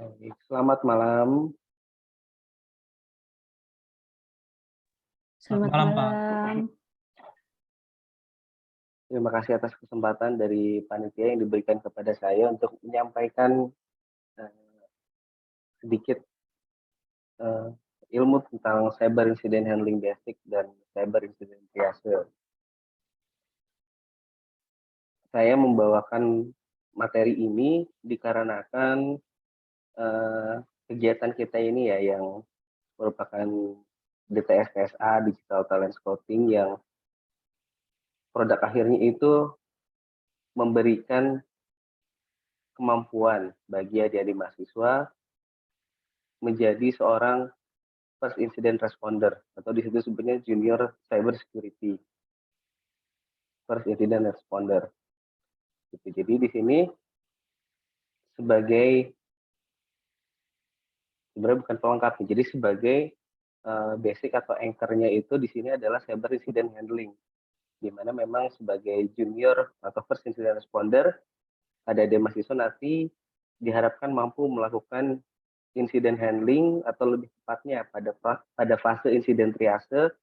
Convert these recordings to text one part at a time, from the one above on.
Baik, selamat malam. Selamat Selamat malam, Pak. malam. Terima kasih atas kesempatan dari panitia yang diberikan kepada saya untuk menyampaikan eh, sedikit eh, ilmu tentang cyber incident handling basic dan cyber incident triage. Saya membawakan materi ini dikarenakan eh, kegiatan kita ini ya yang merupakan DTS-TSA Digital Talent Scouting yang produk akhirnya itu memberikan kemampuan bagi adik-adik mahasiswa menjadi seorang first incident responder atau di situ sebenarnya junior cyber security first incident responder. Gitu. Jadi di sini sebagai sebenarnya bukan pelengkapnya, jadi sebagai basic atau anchor-nya itu di sini adalah cyber incident handling, di mana memang sebagai junior atau first incident responder ada mahasiswa nanti diharapkan mampu melakukan incident handling atau lebih tepatnya pada fase incident triase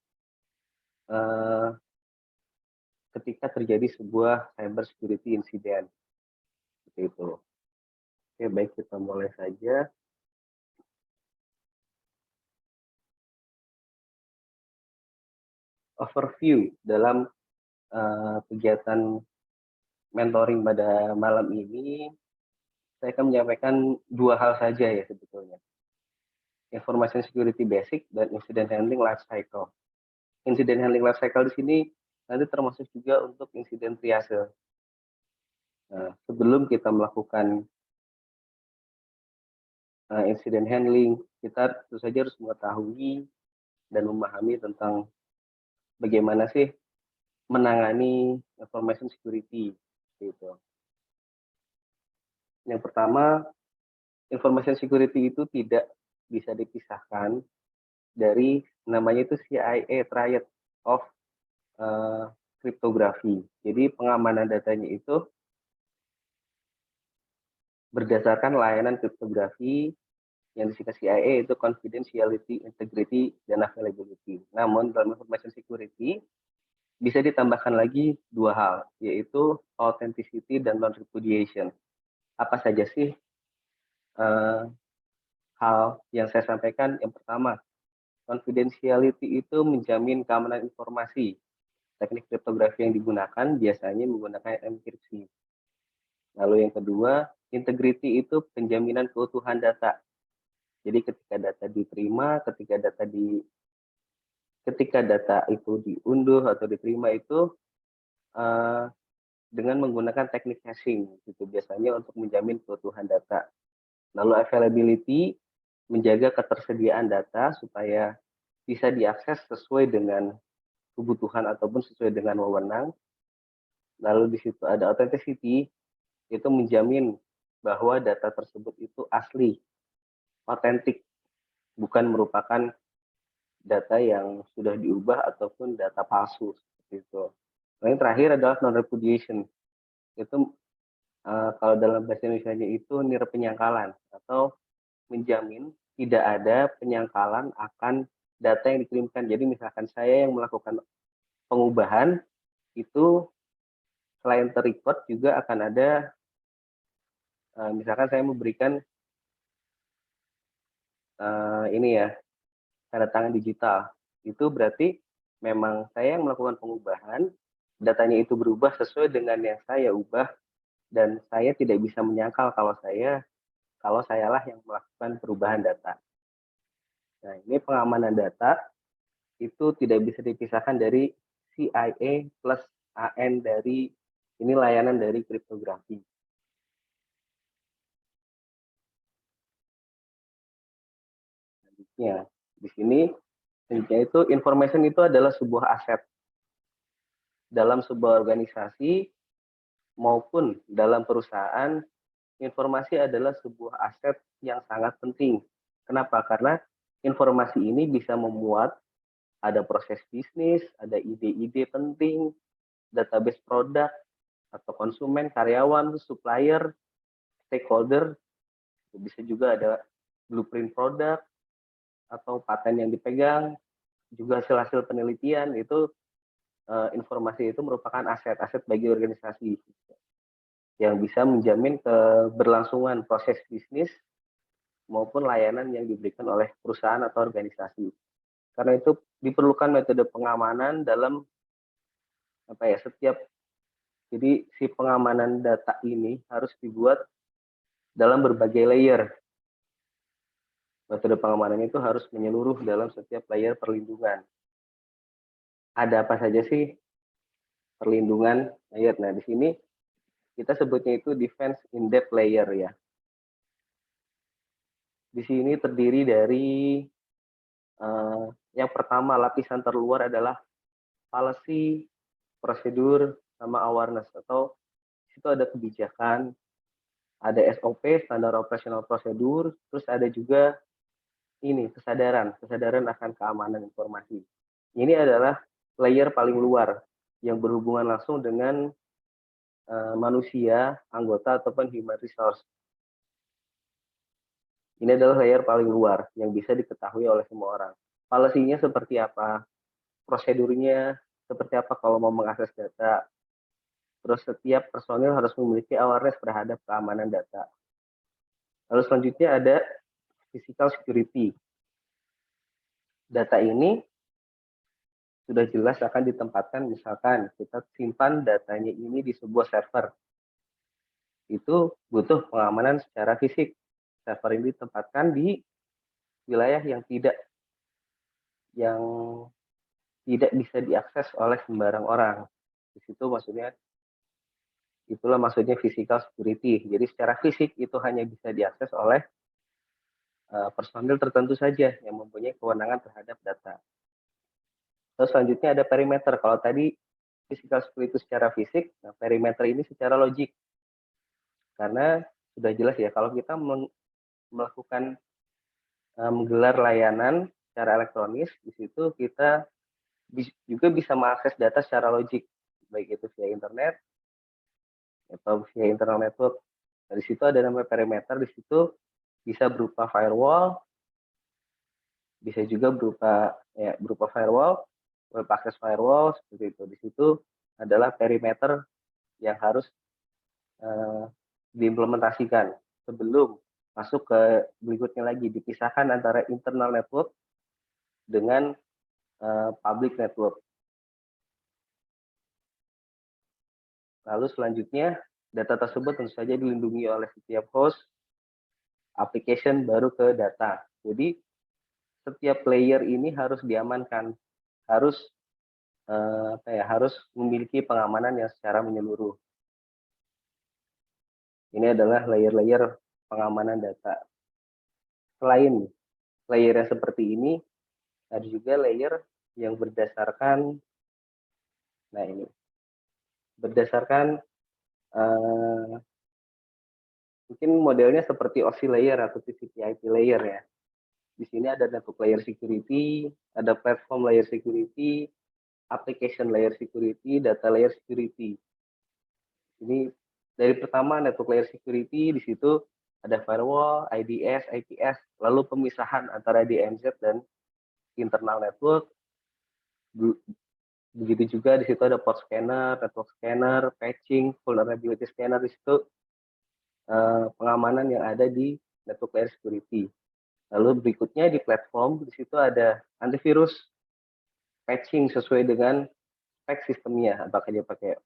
ketika terjadi sebuah cyber security incident. Seperti itu. Oke, baik, kita mulai saja. Overview dalam kegiatan mentoring pada malam ini, saya akan menyampaikan dua hal saja ya sebetulnya. Information security basic dan incident handling life cycle. Incident handling life cycle di sini nanti termasuk juga untuk incident triage. Nah, sebelum kita melakukan incident handling, kita tentu saja harus mengetahui dan memahami tentang bagaimana sih menangani information security gitu. Yang pertama, information security itu tidak bisa dipisahkan dari namanya itu CIA Triad of Cryptography. Jadi pengamanan datanya itu berdasarkan layanan kriptografi yang disingkat CIA itu confidentiality, integrity, dan availability. Namun dalam information security bisa ditambahkan lagi dua hal, yaitu authenticity dan non-repudiation. Apa saja sih hal yang saya sampaikan? Yang pertama, confidentiality itu menjamin keamanan informasi. Teknik kriptografi yang digunakan biasanya menggunakan enkripsi. Lalu yang kedua, integrity itu penjaminan keutuhan data. Jadi ketika data itu diunduh atau diterima itu dengan menggunakan teknik hashing gitu biasanya untuk menjamin keutuhan data. Lalu availability menjaga ketersediaan data supaya bisa diakses sesuai dengan kebutuhan ataupun sesuai dengan wewenang. Lalu di situ ada authenticity, itu menjamin bahwa data tersebut itu asli, otentik, bukan merupakan data yang sudah diubah ataupun data palsu seperti itu. Nah, yang terakhir adalah non repudiation. Itu kalau dalam bahasa Indonesia itu nilai penyangkalan atau menjamin tidak ada penyangkalan akan data yang dikirimkan. Jadi misalkan saya yang melakukan pengubahan itu selain terrecord juga akan ada misalkan saya memberikan ini ya tanda tangan digital. Itu berarti memang saya yang melakukan pengubahan, datanya itu berubah sesuai dengan yang saya ubah dan saya tidak bisa menyangkal kalau sayalah yang melakukan perubahan data. Nah, ini pengamanan data itu tidak bisa dipisahkan dari CIA plus AN dari ini layanan dari kriptografi. Selanjutnya, di sini itu information itu adalah sebuah aset dalam sebuah organisasi maupun dalam perusahaan. Informasi adalah sebuah aset yang sangat penting. Kenapa? Karena informasi ini bisa memuat ada proses bisnis, ada ide-ide penting, database produk atau konsumen, karyawan, supplier, stakeholder, Bisa juga ada blueprint produk atau paten yang dipegang, juga hasil-hasil penelitian. Itu informasi itu merupakan aset bagi organisasi yang bisa menjamin keberlangsungan proses bisnis maupun layanan yang diberikan oleh perusahaan atau organisasi. Karena itu diperlukan metode pengamanan dalam setiap, jadi si pengamanan data ini harus dibuat dalam berbagai layer. Metode pengamanan itu harus menyeluruh dalam setiap layer perlindungan. Ada apa saja sih perlindungan layer? Nah, di sini kita sebutnya itu defense in-depth layer ya. Di sini terdiri dari yang pertama, lapisan terluar adalah policy, prosedur, sama awareness, atau itu ada kebijakan, ada SOP, standar operasional prosedur, terus ada juga ini kesadaran akan keamanan informasi. Ini adalah layer paling luar yang berhubungan langsung dengan manusia, anggota ataupun human resource. Ini adalah layer paling luar yang bisa diketahui oleh semua orang. Policy-nya seperti apa, prosedurnya seperti apa kalau mau mengakses data. Terus setiap personil harus memiliki awareness terhadap keamanan data. Lalu selanjutnya ada physical security. Data ini sudah jelas akan ditempatkan, misalkan kita simpan datanya ini di sebuah server. Itu butuh pengamanan secara fisik. Server ini ditempatkan di wilayah yang tidak bisa diakses oleh sembarang orang. Di situ itulah maksudnya physical security. Jadi secara fisik itu hanya bisa diakses oleh personil tertentu saja yang mempunyai kewenangan terhadap data. Terus selanjutnya ada perimeter. Kalau tadi physical security secara fisik, nah perimeter ini secara logik. Karena sudah jelas ya, kalau kita melakukan menggelar layanan secara elektronis, di situ kita juga bisa mengakses data secara logik, baik itu via internet atau via internal network. Nah, di situ ada namanya perimeter, di situ bisa berupa firewall, bisa juga berupa firewall, web access firewall, seperti itu. Di situ adalah perimeter yang harus diimplementasikan sebelum masuk ke berikutnya lagi, dipisahkan antara internal network dengan public network. Lalu selanjutnya, data tersebut tentu saja dilindungi oleh setiap host, application baru ke data. Jadi setiap layer ini harus diamankan, harus harus memiliki pengamanan yang secara menyeluruh. Ini adalah layer-layer pengamanan data. Selain layer yang seperti ini, ada juga layer yang berdasarkan, berdasarkan mungkin modelnya seperti OSI layer atau TCP/IP layer ya. Di sini ada network layer security, ada platform layer security, application layer security, data layer security. Ini dari pertama network layer security, di situ ada firewall, IDS, IPS, lalu pemisahan antara DMZ dan internal network. Begitu juga di situ ada port scanner, network scanner, patching, vulnerability scanner. Di situ pengamanan yang ada di network layer security. Lalu berikutnya di platform, di situ ada antivirus, patching sesuai dengan spek sistemnya, apakah dia pakai.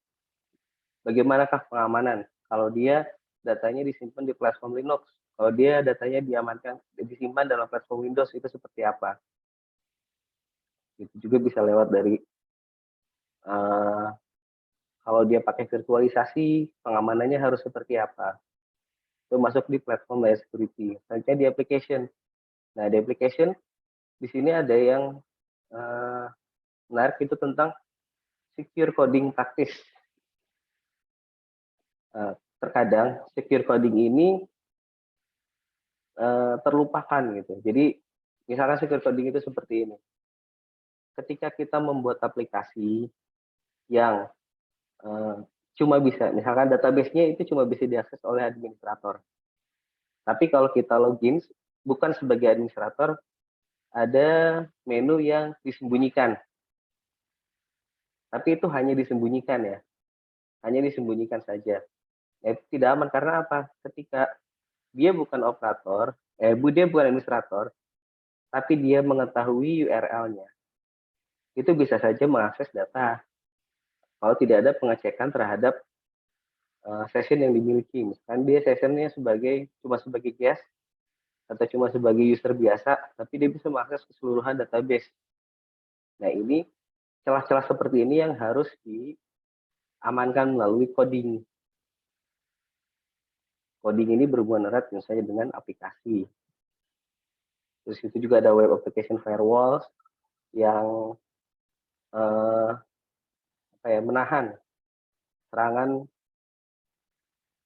Bagaimanakah pengamanan? Kalau dia datanya disimpan di platform Linux, kalau dia datanya disimpan dalam platform Windows, itu seperti apa? Itu juga bisa lewat dari kalau dia pakai virtualisasi, pengamanannya harus seperti apa? Itu masuk di platform layer security. Selanjutnya di application. Nah, di application di sini ada yang menarik, itu tentang secure coding practice. Terkadang secure coding ini terlupakan gitu. Jadi misalkan secure coding itu seperti ini. Ketika kita membuat aplikasi yang cuma bisa, misalkan database-nya itu cuma bisa diakses oleh administrator. Tapi kalau kita login bukan sebagai administrator, ada menu yang disembunyikan. Tapi itu hanya disembunyikan ya, hanya disembunyikan saja. Ya, itu tidak aman karena apa? Ketika dia bukan operator, dia bukan administrator, tapi dia mengetahui URL-nya, itu bisa saja mengakses data. Kalau tidak ada pengecekan terhadap session yang dimiliki, misalkan dia sessionnya cuma sebagai guest atau cuma sebagai user biasa, tapi dia bisa mengakses keseluruhan database. Nah, ini celah-celah seperti ini yang harus diamankan melalui coding. Coding ini berhubungan erat misalnya dengan aplikasi. Terus itu juga ada web application firewalls yang menahan serangan.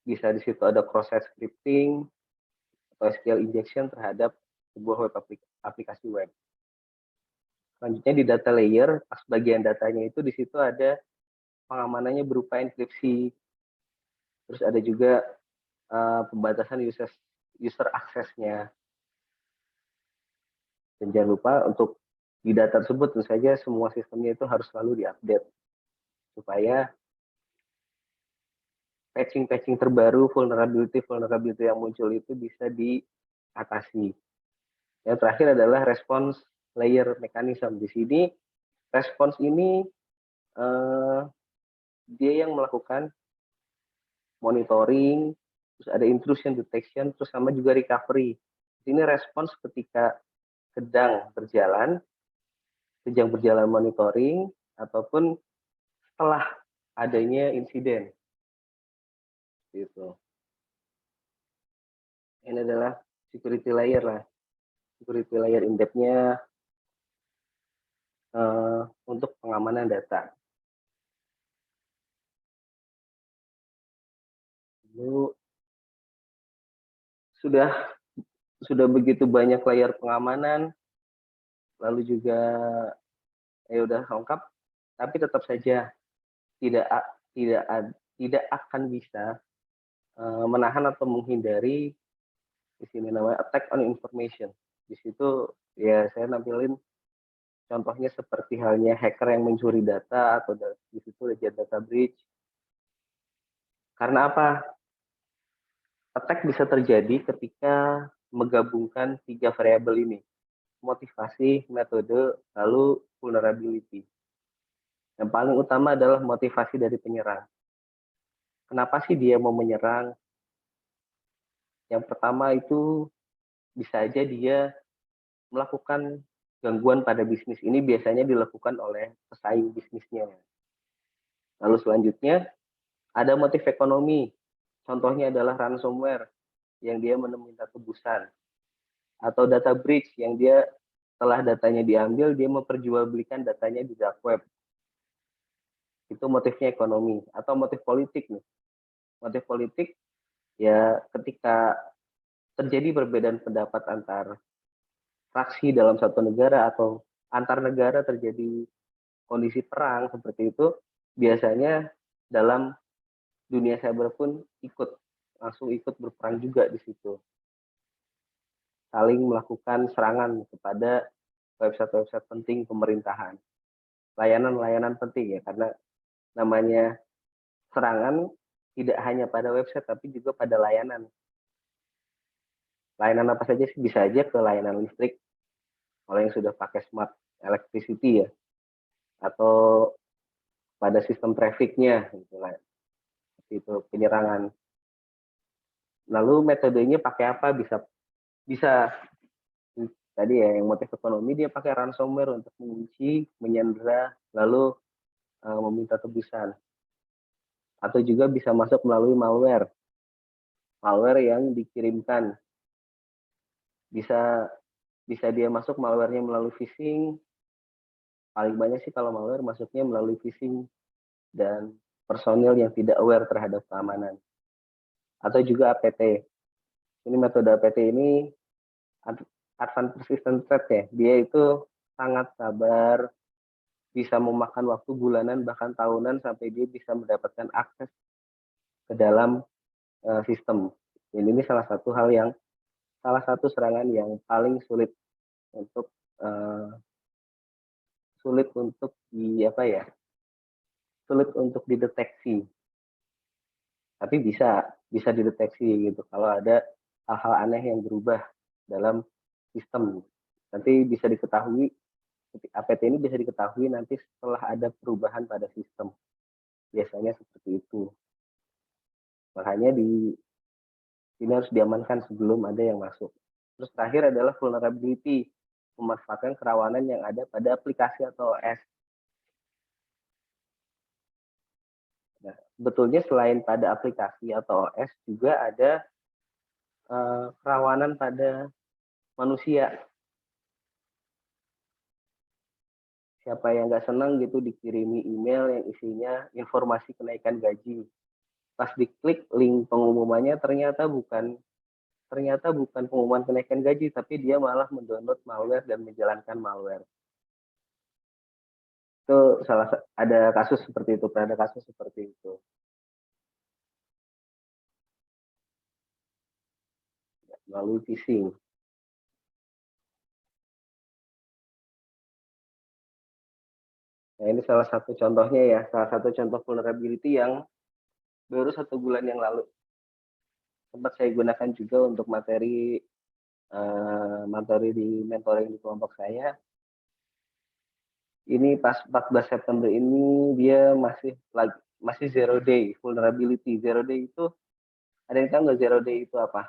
Bisa di situ ada cross-site scripting atau SQL injection terhadap sebuah aplikasi web. Selanjutnya di data layer, pas bagian datanya itu di situ ada pengamanannya berupa enkripsi. Terus ada juga pembatasan user aksesnya. Dan jangan lupa untuk di data tersebut tentu saja semua sistemnya itu harus selalu diupdate supaya patching terbaru, vulnerability yang muncul itu bisa diatasi. Yang terakhir adalah response layer mechanism. Di sini response ini dia yang melakukan monitoring, terus ada intrusion detection, terus sama juga recovery. Ini respons ketika sedang berjalan monitoring ataupun setelah adanya insiden. Gitu. Ini adalah security layer lah. Security layer in-depth-nya untuk pengamanan data. Lalu sudah begitu banyak layer pengamanan, lalu juga udah lengkap, tapi tetap saja tidak akan bisa menahan atau menghindari di sini namanya attack on information. Di situ ya saya nampilin contohnya seperti halnya hacker yang mencuri data atau di situ ada data breach. Karena apa? Attack bisa terjadi ketika menggabungkan 3 variabel ini. Motivasi, metode, lalu vulnerability. Yang paling utama adalah motivasi dari penyerang. Kenapa sih dia mau menyerang? Yang pertama itu bisa aja dia melakukan gangguan pada bisnis. Ini biasanya dilakukan oleh pesaing bisnisnya. Lalu selanjutnya ada motif ekonomi. Contohnya adalah ransomware yang dia meminta tebusan. Atau data breach yang dia setelah datanya diambil, dia memperjualbelikan datanya di dark web. Itu motifnya ekonomi. Atau motif politik nih. Motif politik ya ketika terjadi perbedaan pendapat antar fraksi dalam satu negara atau antar negara terjadi kondisi perang seperti itu, biasanya dalam dunia cyber pun langsung ikut berperang juga di situ. Saling melakukan serangan kepada website-website penting pemerintahan. Layanan-layanan penting ya, karena namanya serangan tidak hanya pada website tapi juga pada layanan. Layanan apa saja sih? Bisa aja ke layanan listrik kalau yang sudah pakai smart electricity ya, atau pada sistem trafficnya gitu lah. Itu penyerangan. Lalu metodenya pakai apa? Bisa tadi ya yang motif ekonomi dia pakai ransomware untuk mengunci, menyandera, lalu meminta tebusan. Atau juga bisa masuk melalui malware. Malware yang dikirimkan. Bisa dia masuk malware-nya melalui phishing. Paling banyak sih kalau malware masuknya melalui phishing dan personil yang tidak aware terhadap keamanan. Atau juga APT. Ini metode APT ini advanced persistent threat ya. Dia itu sangat sabar, bisa memakan waktu bulanan bahkan tahunan sampai dia bisa mendapatkan akses ke dalam sistem. Dan ini salah satu hal yang salah satu serangan yang paling sulit untuk sulit untuk sulit untuk dideteksi. Tapi bisa dideteksi gitu kalau ada hal-hal aneh yang berubah dalam sistem. Nanti bisa diketahui, APT ini bisa diketahui nanti setelah ada perubahan pada sistem. Biasanya seperti itu. Makanya ini harus diamankan sebelum ada yang masuk. Terus terakhir adalah vulnerability, memanfaatkan kerawanan yang ada pada aplikasi atau OS. Nah, sebetulnya selain pada aplikasi atau OS juga ada kerawanan pada manusia. Siapa yang nggak senang gitu dikirimi email yang isinya informasi kenaikan gaji. Pas diklik link pengumumannya ternyata bukan pengumuman kenaikan gaji, tapi dia malah mendownload malware dan menjalankan malware. Itu ada kasus seperti itu, ada kasus seperti itu. Melalui phishing. Nah, ini salah satu contohnya ya, salah satu contoh vulnerability yang baru 1 bulan yang lalu sempat saya gunakan juga untuk materi di mentoring di kelompok saya. Ini pas 14 September ini dia masih 0 day vulnerability. 0 day itu ada yang tahu nggak 0 day itu apa?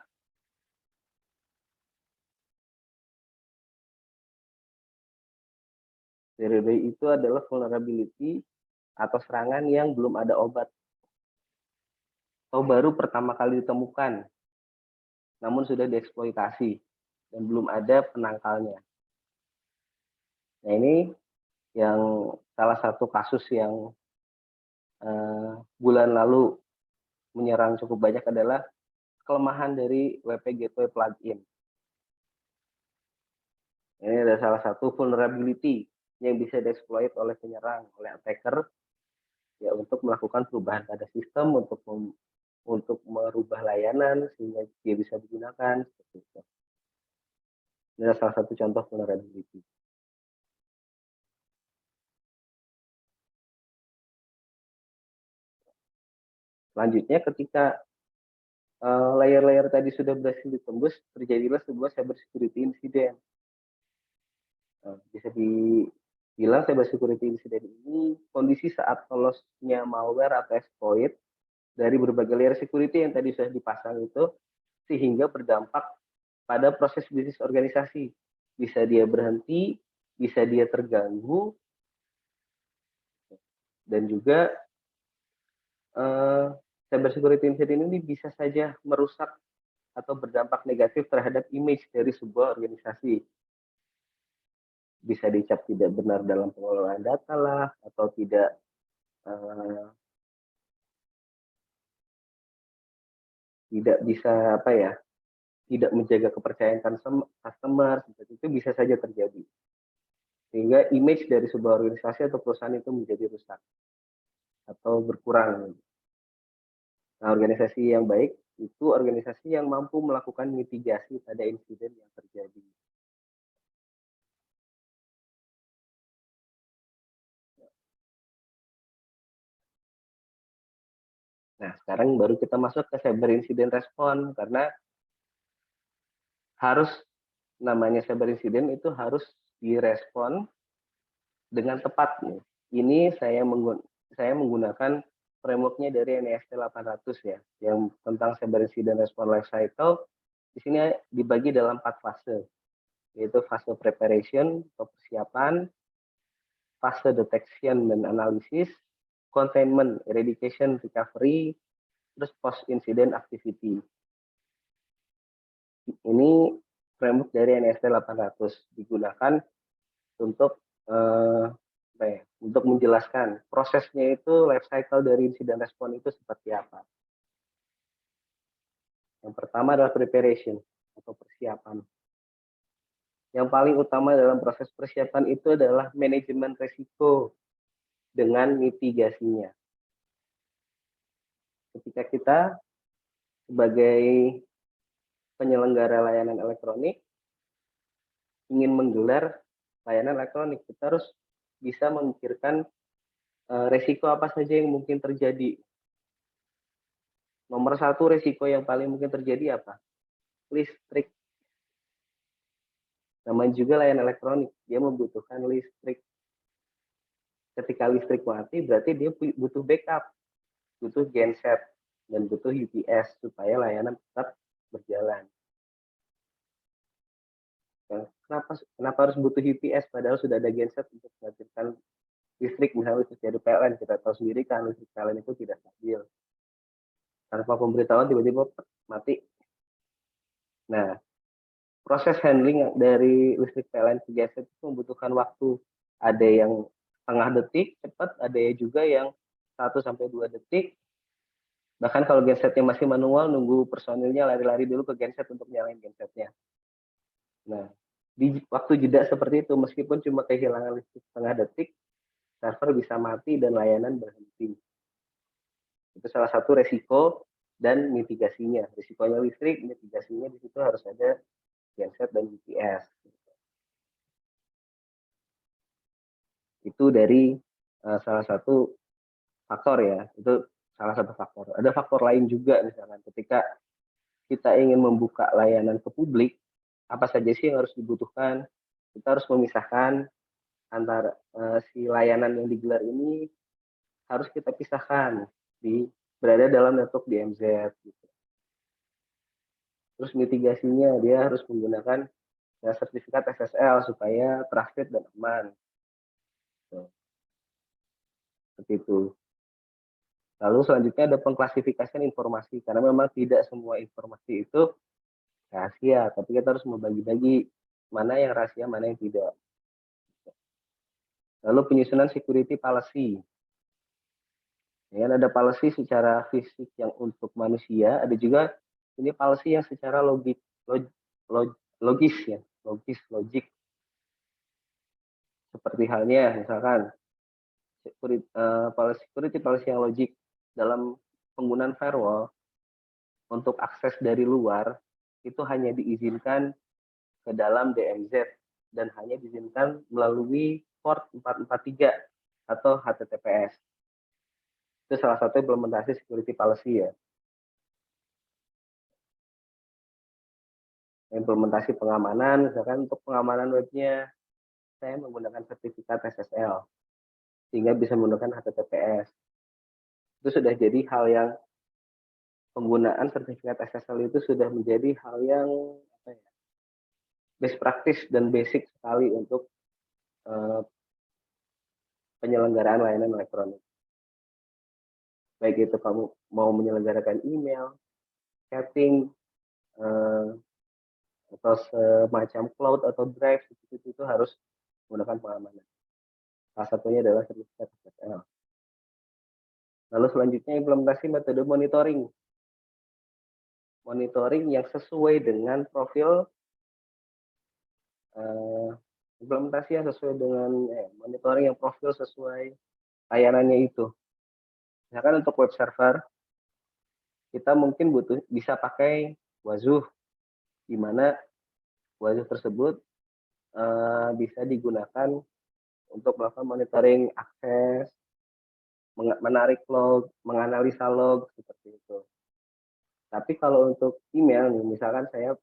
Zero day itu adalah vulnerability atau serangan yang belum ada obat atau baru pertama kali ditemukan, namun sudah dieksploitasi dan belum ada penangkalnya. Nah, ini yang salah satu kasus yang bulan lalu menyerang cukup banyak adalah kelemahan dari WP Gateway plugin. Ini adalah salah satu vulnerability yang bisa dieksploit oleh penyerang, oleh attacker, ya untuk melakukan perubahan pada sistem, untuk merubah layanan sehingga dia bisa digunakan. Seperti itu. Ini adalah salah satu contoh vulnerability. Selanjutnya, ketika layer-layer tadi sudah berhasil ditembus, terjadilah sebuah cyber security incident. Bisa dibilang cyber security incident ini kondisi saat lolosnya malware atau exploit dari berbagai layer security yang tadi sudah dipasang itu, sehingga berdampak pada proses bisnis organisasi. Bisa dia berhenti, bisa dia terganggu, dan juga cyber security incident ini bisa saja merusak atau berdampak negatif terhadap image dari sebuah organisasi. Bisa dicap tidak benar dalam pengelolaan data lah, atau tidak bisa tidak menjaga kepercayaan customer, seperti itu bisa saja terjadi. Sehingga image dari sebuah organisasi atau perusahaan itu menjadi rusak atau berkurang. Nah, organisasi yang baik itu organisasi yang mampu melakukan mitigasi pada insiden yang terjadi. Nah, sekarang baru kita masuk ke cyber incident response, karena namanya cyber incident itu harus direspon dengan tepat. Ini saya menggunakan framework-nya dari NIST 800 ya, yang tentang cyber incident response life cycle. Di sini dibagi dalam 4 fase, yaitu fase preparation atau persiapan, fase detection dan analisis, containment, eradication, recovery, terus post incident activity. Ini framework dari NIST 800 digunakan untuk untuk menjelaskan prosesnya itu, life cycle dari insiden respon itu seperti apa. Yang pertama adalah preparation atau persiapan. Yang paling utama dalam proses persiapan itu adalah manajemen risiko dengan mitigasinya. Ketika kita sebagai penyelenggara layanan elektronik ingin menggelar layanan elektronik, kita harus bisa memikirkan resiko apa saja yang mungkin terjadi. Nomor satu resiko yang paling mungkin terjadi apa? Listrik. Namanya juga layanan elektronik, dia membutuhkan listrik. Ketika listrik mati, berarti dia butuh backup, butuh genset, dan butuh UPS supaya layanan tetap berjalan. Kenapa harus butuh UPS padahal sudah ada genset untuk menghasilkan listrik, misalnya listrik dari PLN. Kita tahu sendiri kan listrik PLN itu tidak stabil. Tanpa pemberitahuan tiba-tiba mati. Nah, proses handling dari listrik PLN ke genset itu membutuhkan waktu. Ada yang setengah detik cepat, ada juga yang 1-2 detik. Bahkan kalau gensetnya masih manual, nunggu personilnya lari-lari dulu ke genset untuk nyalain gensetnya. Nah, di waktu jeda seperti itu, meskipun cuma kehilangan listrik setengah detik, server bisa mati dan layanan berhenti. Itu salah satu resiko dan mitigasinya. Risikonya listrik, mitigasinya di situ harus ada genset dan UPS. Itu dari salah satu faktor ya, itu salah satu faktor. Ada faktor lain juga, misalkan ketika kita ingin membuka layanan ke publik, apa saja sih yang harus dibutuhkan? Kita harus memisahkan antara si layanan yang digelar ini harus kita pisahkan berada dalam network DMZ. Gitu. Terus mitigasinya dia harus menggunakan sertifikat SSL supaya trusted dan aman. Seperti itu. Lalu selanjutnya ada pengklasifikasian informasi, karena memang tidak semua informasi itu rahasia, tapi kita harus membagi-bagi mana yang rahasia, mana yang tidak. Lalu penyusunan security policy. Ya, ada policy secara fisik yang untuk manusia, ada juga ini policy yang secara logis ya, logik. Seperti halnya misalkan security policy yang logik dalam penggunaan firewall untuk akses dari luar itu hanya diizinkan ke dalam DMZ dan hanya diizinkan melalui port 443 atau HTTPS. Itu salah satu implementasi security policy ya. Implementasi pengamanan, misalkan untuk pengamanan webnya saya menggunakan sertifikat SSL sehingga bisa menggunakan HTTPS. Itu sudah jadi hal yang penggunaan sertifikat SSL itu sudah menjadi hal yang best practice dan basic sekali untuk penyelenggaraan layanan elektronik. Baik itu kamu mau menyelenggarakan email, chatting, atau semacam cloud atau drive, itu harus menggunakan pengamanan. Salah satunya adalah sertifikat SSL. Lalu selanjutnya implementasi metode monitoring. Monitoring yang sesuai dengan profil implementasi yang sesuai dengan monitoring yang profil sesuai layanannya itu. Misalkan untuk web server, kita mungkin bisa pakai Wazuh, di mana Wazuh tersebut bisa digunakan untuk melakukan monitoring akses, menarik log, menganalisa log, seperti itu. Tapi kalau untuk email nih, misalkan saya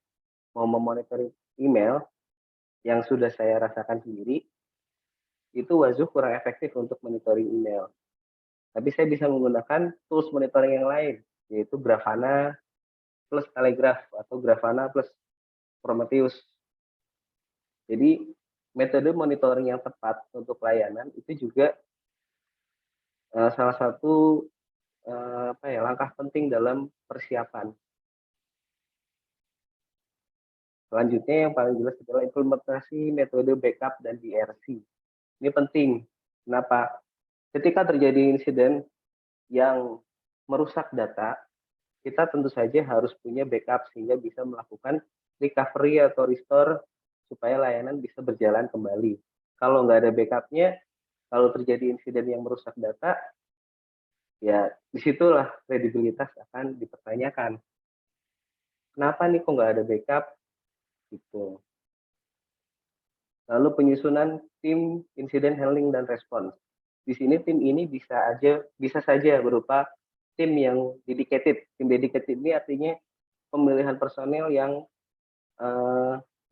mau memonitoring email yang sudah saya rasakan sendiri, itu Wazuh kurang efektif untuk monitoring email. Tapi saya bisa menggunakan tools monitoring yang lain, yaitu Grafana plus Telegraph atau Grafana plus Prometheus. Jadi metode monitoring yang tepat untuk layanan itu juga salah satu langkah penting dalam persiapan. Selanjutnya yang paling jelas adalah implementasi metode backup dan DRC. Ini penting. Kenapa? Ketika terjadi insiden yang merusak data, kita tentu saja harus punya backup sehingga bisa melakukan recovery atau restore supaya layanan bisa berjalan kembali. Kalau nggak ada backupnya, kalau terjadi insiden yang merusak data, ya disitulah kredibilitas akan dipertanyakan. kenapa nih kok nggak ada backup gitu. Lalu penyusunan tim incident handling dan respons. Di sini tim ini bisa saja berupa tim yang dedicated. Tim dedicated ini artinya pemilihan personel yang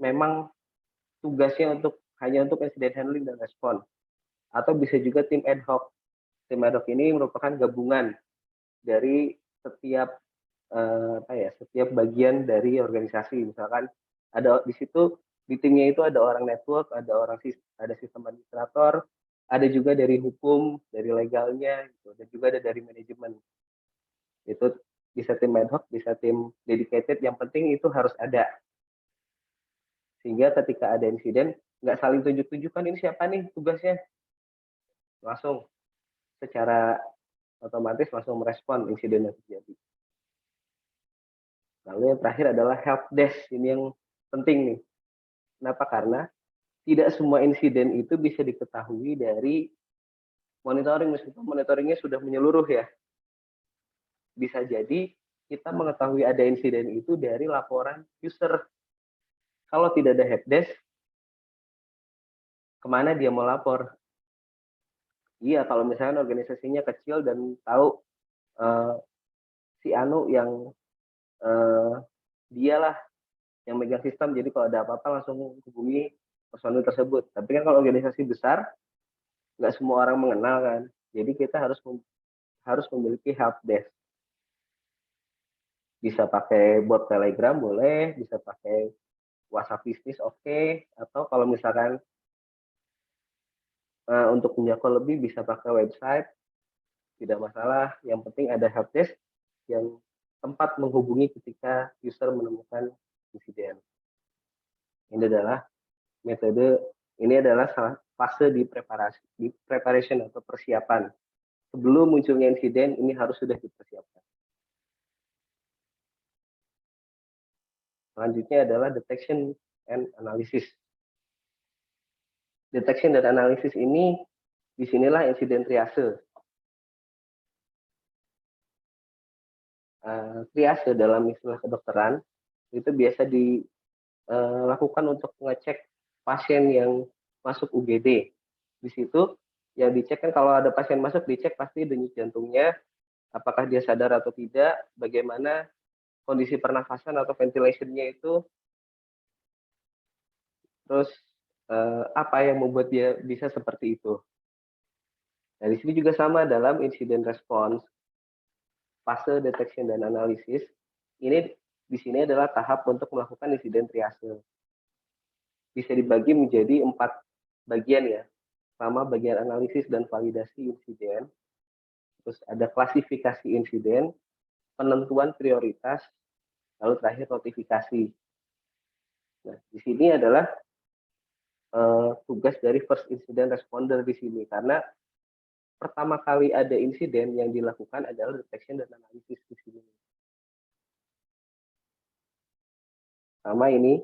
memang tugasnya hanya untuk incident handling dan respon. Atau bisa juga tim ad hoc. Tim ad hoc ini merupakan gabungan dari setiap bagian dari organisasi. Misalkan ada di situ di timnya itu ada orang network, ada sistem administrator, ada juga dari hukum, dari legalnya, gitu, dan juga ada dari manajemen. Itu bisa tim ad hoc, bisa tim dedicated. Yang penting itu harus ada. Sehingga ketika ada insiden, nggak saling tunjuk-tunjukkan ini siapa nih tugasnya. Langsung secara otomatis langsung merespon insiden yang terjadi. Lalu yang terakhir adalah help desk. Ini yang penting nih. Kenapa? Karena tidak semua insiden itu bisa diketahui dari monitoring, meskipun monitoringnya sudah menyeluruh ya. Bisa jadi kita mengetahui ada insiden itu dari laporan user. Kalau tidak ada help desk, kemana dia mau lapor? Iya, kalau misalnya organisasinya kecil dan tahu si Anu yang dialah yang megang sistem, jadi kalau ada apa-apa langsung hubungi personil tersebut. Tapi kan kalau organisasi besar, nggak semua orang mengenal kan. Jadi kita harus memiliki help desk. Bisa pakai bot Telegram boleh, bisa pakai WhatsApp bisnis oke, atau kalau misalkan untuk menjangkau lebih bisa pakai website, tidak masalah. Yang penting ada help desk yang tempat menghubungi ketika user menemukan insiden. Ini adalah salah fase di preparation atau persiapan. Sebelum munculnya insiden, ini harus sudah dipersiapkan. Selanjutnya adalah detection and analysis. Detection dan analisis ini, disinilah insiden triase. Triase dalam istilah kedokteran, itu biasa dilakukan untuk mengecek pasien yang masuk UGD. Di situ yang dicek kan kalau ada pasien masuk, dicek pasti denyut jantungnya, apakah dia sadar atau tidak, bagaimana kondisi pernafasan atau ventilation-nya itu, terus apa yang membuat dia bisa seperti itu. Nah, di sini juga sama dalam incident response, fase detection dan analisis. Ini di sini adalah tahap untuk melakukan insiden triase. Bisa dibagi menjadi 4 bagian ya. Pertama bagian analisis dan validasi insiden. Terus ada klasifikasi insiden, penentuan prioritas, lalu terakhir notifikasi. Nah, di sini adalah tugas dari first incident responder di sini, karena pertama kali ada insiden yang dilakukan adalah detection dan analisis di sini. Sama ini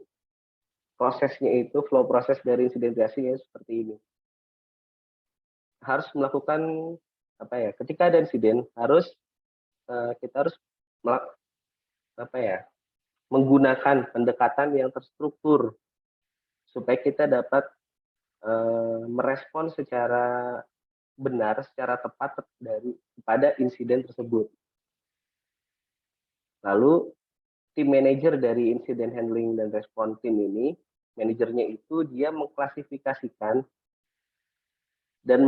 prosesnya itu, flow proses dari insiden triase seperti ini. Harus melakukan ketika ada insiden kita harus menggunakan pendekatan yang terstruktur supaya kita dapat merespon secara benar, secara tepat pada insiden tersebut. Lalu tim manajer dari insiden handling dan respon tim ini, manajernya itu dia mengklasifikasikan dan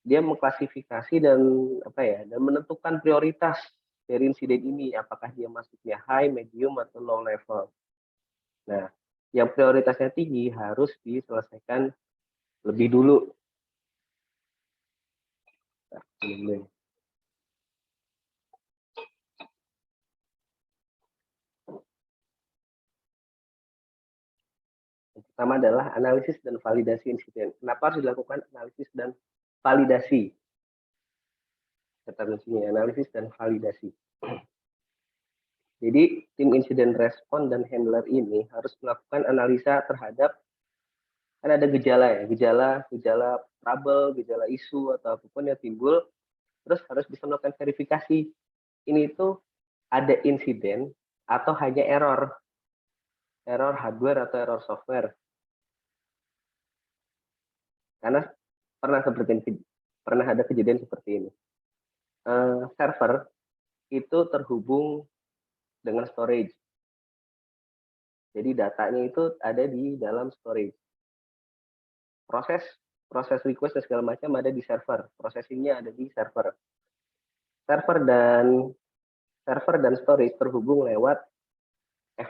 dia mengklasifikasi dan menentukan prioritas dari insiden ini, apakah dia masuknya high, medium atau low level. Nah, yang prioritasnya tinggi harus diselesaikan lebih dulu. Yang pertama adalah analisis dan validasi insiden. Kenapa harus dilakukan analisis dan validasi? Kata kuncinya analisis dan validasi. Jadi tim insiden respon dan handler ini harus melakukan analisa terhadap, kan ada gejala ya, gejala trouble, gejala isu atau apapun yang timbul, terus harus bisa melakukan verifikasi. Ini itu ada insiden atau hanya error hardware atau error software. Karena pernah ada kejadian seperti ini. Server itu terhubung dengan storage. Jadi datanya itu ada di dalam storage. Proses request dan segala macam ada di server. Processingnya ada di server. Server dan storage terhubung lewat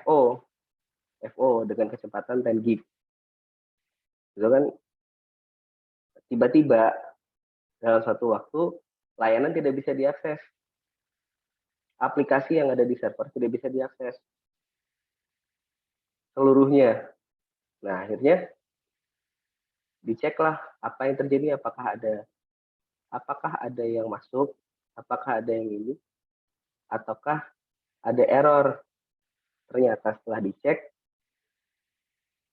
FO dengan kecepatan 10 gig. Itu kan tiba-tiba dalam satu waktu layanan tidak bisa diakses. Aplikasi yang ada di server tidak bisa diakses seluruhnya. Nah, akhirnya diceklah apa yang terjadi, apakah ada yang masuk, apakah ada yang ini, ataukah ada error. Ternyata setelah dicek,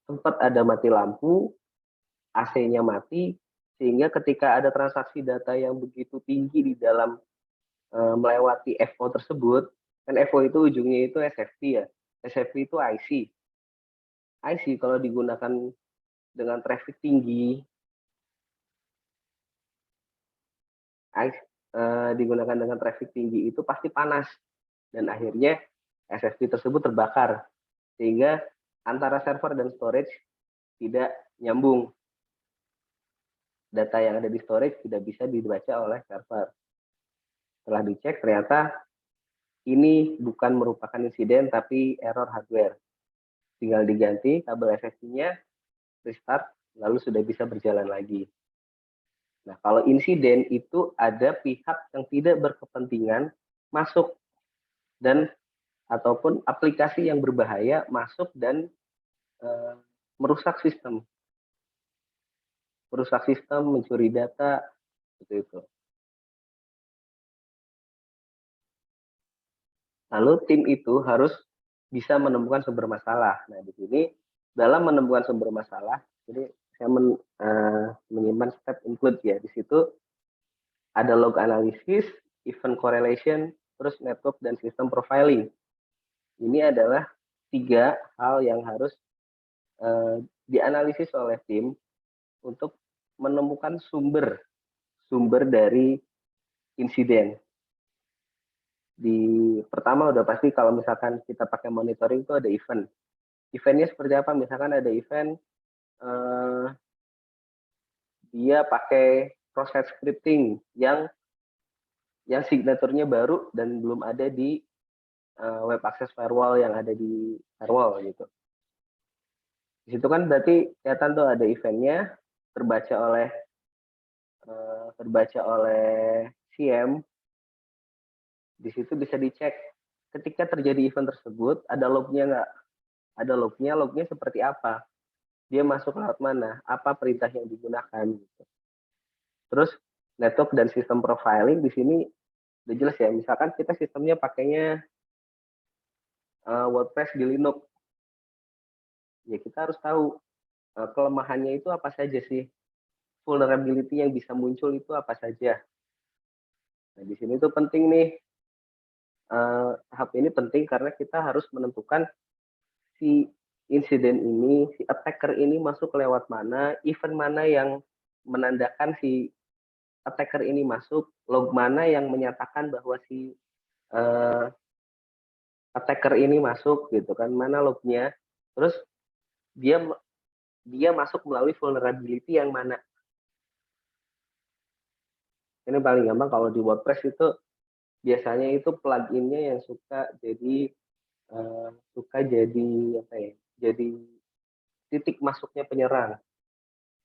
sempat ada mati lampu, AC-nya mati, sehingga ketika ada transaksi data yang begitu tinggi di dalam melewati FO tersebut, kan FO itu ujungnya itu SFP ya. SFP itu IC. IC kalau digunakan dengan traffic tinggi, digunakan dengan traffic tinggi itu pasti panas. Dan akhirnya SSD tersebut terbakar. Sehingga antara server dan storage tidak nyambung. Data yang ada di storage tidak bisa dibaca oleh server. Setelah dicek ternyata ini bukan merupakan insiden tapi error hardware. Tinggal diganti kabel SSD-nya, restart, lalu sudah bisa berjalan lagi. Nah, kalau insiden itu ada pihak yang tidak berkepentingan masuk dan ataupun aplikasi yang berbahaya masuk dan merusak sistem, mencuri data, seperti itu. Lalu tim itu harus bisa menemukan sumber masalah. Nah, di sini dalam menemukan sumber masalah, jadi saya menyimpan step include ya. Di situ ada log analysis, event correlation, terus network dan sistem profiling. Ini adalah 3 hal yang harus dianalisis oleh tim untuk menemukan sumber dari insiden. Pertama udah pasti kalau misalkan kita pakai monitoring itu ada event. Eventnya seperti apa? Misalkan ada event dia pakai proses scripting yang signaturnya baru dan belum ada di web access firewall yang ada di firewall gitu. Di situ kan berarti kelihatan tuh ada eventnya terbaca oleh CM. Di situ bisa dicek ketika terjadi event tersebut ada lognya nggak? Ada lognya seperti apa? Dia masuk lewat mana? Apa perintah yang digunakan? Gitu. Terus network dan sistem profiling di sini udah jelas ya. Misalkan kita sistemnya pakainya WordPress di Linux, ya kita harus tahu kelemahannya itu apa saja sih, vulnerability yang bisa muncul itu apa saja. Nah di sini tuh penting nih, tahap ini penting karena kita harus menentukan si insiden ini, si attacker ini masuk lewat mana, event mana yang menandakan si attacker ini masuk, log mana yang menyatakan bahwa si attacker ini masuk gitu kan, mana lognya, terus dia masuk melalui vulnerability yang mana. Ini paling gampang kalau di WordPress itu biasanya itu pluginnya yang suka jadi apa ya? Jadi titik masuknya penyerang.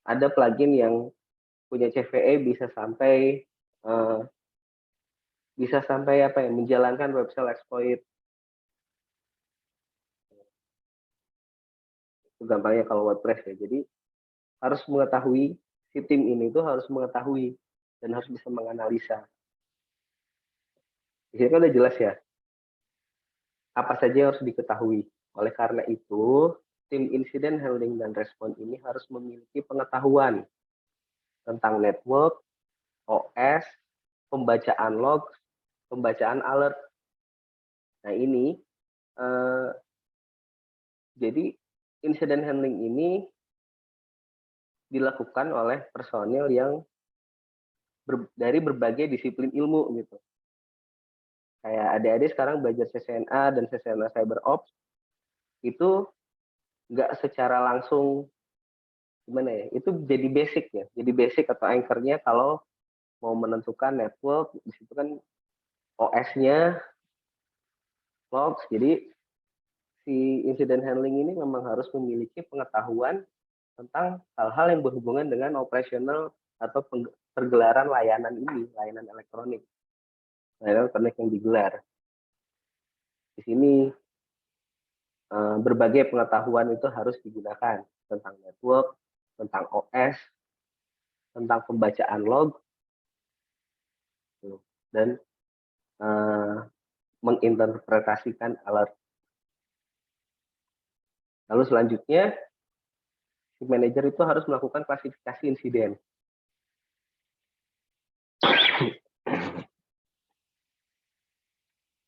Ada plugin yang punya CVE bisa sampai apa ya? Menjalankan web shell exploit. Itu gampangnya kalau WordPress ya. Jadi harus mengetahui si tim ini tuh harus mengetahui dan harus bisa menganalisa. Di sini kan udah jelas ya, apa saja yang harus diketahui. Oleh karena itu, tim incident handling dan respon ini harus memiliki pengetahuan tentang network, OS, pembacaan log, pembacaan alert. Nah ini Jadi incident handling ini dilakukan oleh personil yang dari berbagai disiplin ilmu gitu. Kayak adik-adik sekarang belajar CCNA dan CCNA Cyber Ops itu nggak secara langsung gimana ya? Itu jadi basic ya, jadi basic atau anchor-nya kalau mau menentukan network di situ kan OS-nya logs. Jadi si incident handling ini memang harus memiliki pengetahuan tentang hal-hal yang berhubungan dengan operasional atau pergelaran layanan ini, layanan elektronik yang digelar. Di sini berbagai pengetahuan itu harus digunakan tentang network, tentang OS, tentang pembacaan log, dan menginterpretasikan alert. Lalu selanjutnya, si manajer itu harus melakukan klasifikasi insiden.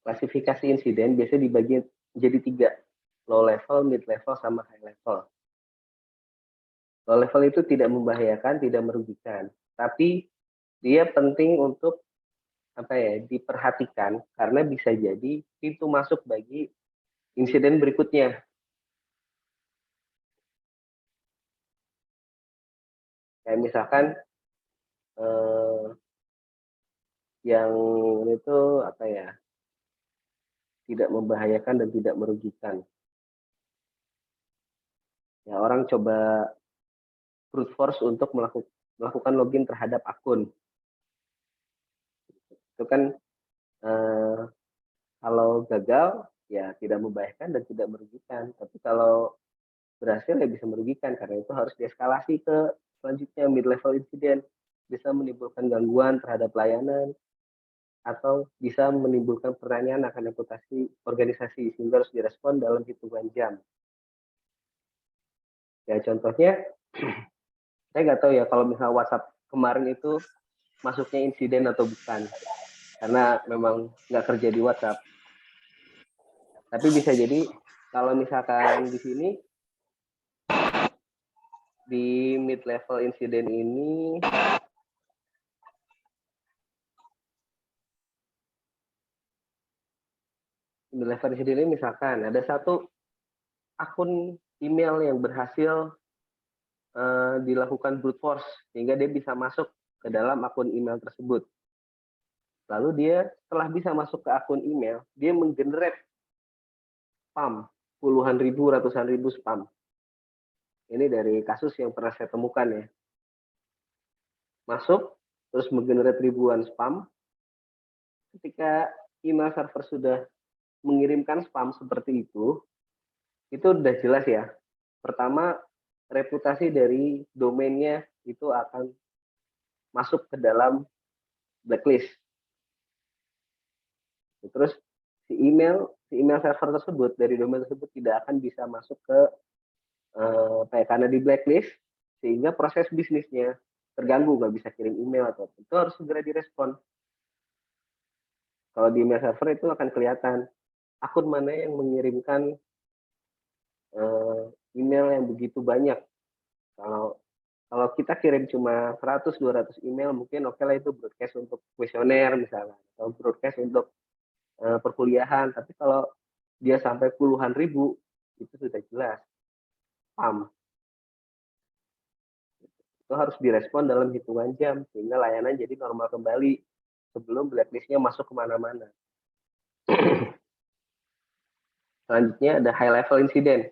Klasifikasi insiden biasanya dibagi jadi 3, low level, mid level, sama high level. Low level itu tidak membahayakan, tidak merugikan, tapi dia penting untuk diperhatikan karena bisa jadi pintu masuk bagi insiden berikutnya. Kayak misalkan yang itu tidak membahayakan dan tidak merugikan. Ya, orang coba brute force untuk melakukan login terhadap akun. Itu kan kalau gagal ya tidak membahayakan dan tidak merugikan. Tapi kalau berhasil ya bisa merugikan, karena itu harus dieskalasi ke selanjutnya mid level incident, bisa menimbulkan gangguan terhadap layanan atau bisa menimbulkan pertanyaan akan reputasi organisasi, sehingga harus direspon dalam hitungan jam. Ya contohnya, saya nggak tahu ya kalau misalnya WhatsApp kemarin itu masuknya insiden atau bukan, karena memang nggak kerja di WhatsApp. Tapi bisa jadi kalau misalkan di sini di mid level incident ini misalkan ada satu akun email yang berhasil dilakukan brute force sehingga dia bisa masuk ke dalam akun email tersebut. Lalu dia setelah bisa masuk ke akun email, dia menggenerate spam, puluhan ribu, ratusan ribu spam. Ini dari kasus yang pernah saya temukan ya. Masuk, terus menggenerate ribuan spam. Ketika email server sudah mengirimkan spam seperti itu udah jelas ya. Pertama, reputasi dari domainnya itu akan masuk ke dalam blacklist. Terus si email server tersebut dari domain tersebut tidak akan bisa masuk ke karena di blacklist, sehingga proses bisnisnya terganggu, nggak bisa kirim email atau itu harus segera direspon. Kalau di email server itu akan kelihatan akun mana yang mengirimkan email yang begitu banyak. Kalau kita kirim cuma 100-200 email, mungkin oke lah itu broadcast untuk kuesioner misalnya, atau broadcast untuk perkuliahan. Tapi kalau dia sampai puluhan ribu, itu sudah jelas spam. Itu harus direspon dalam hitungan jam sehingga layanan jadi normal kembali sebelum blacklistnya masuk kemana-mana. Selanjutnya ada high level incident.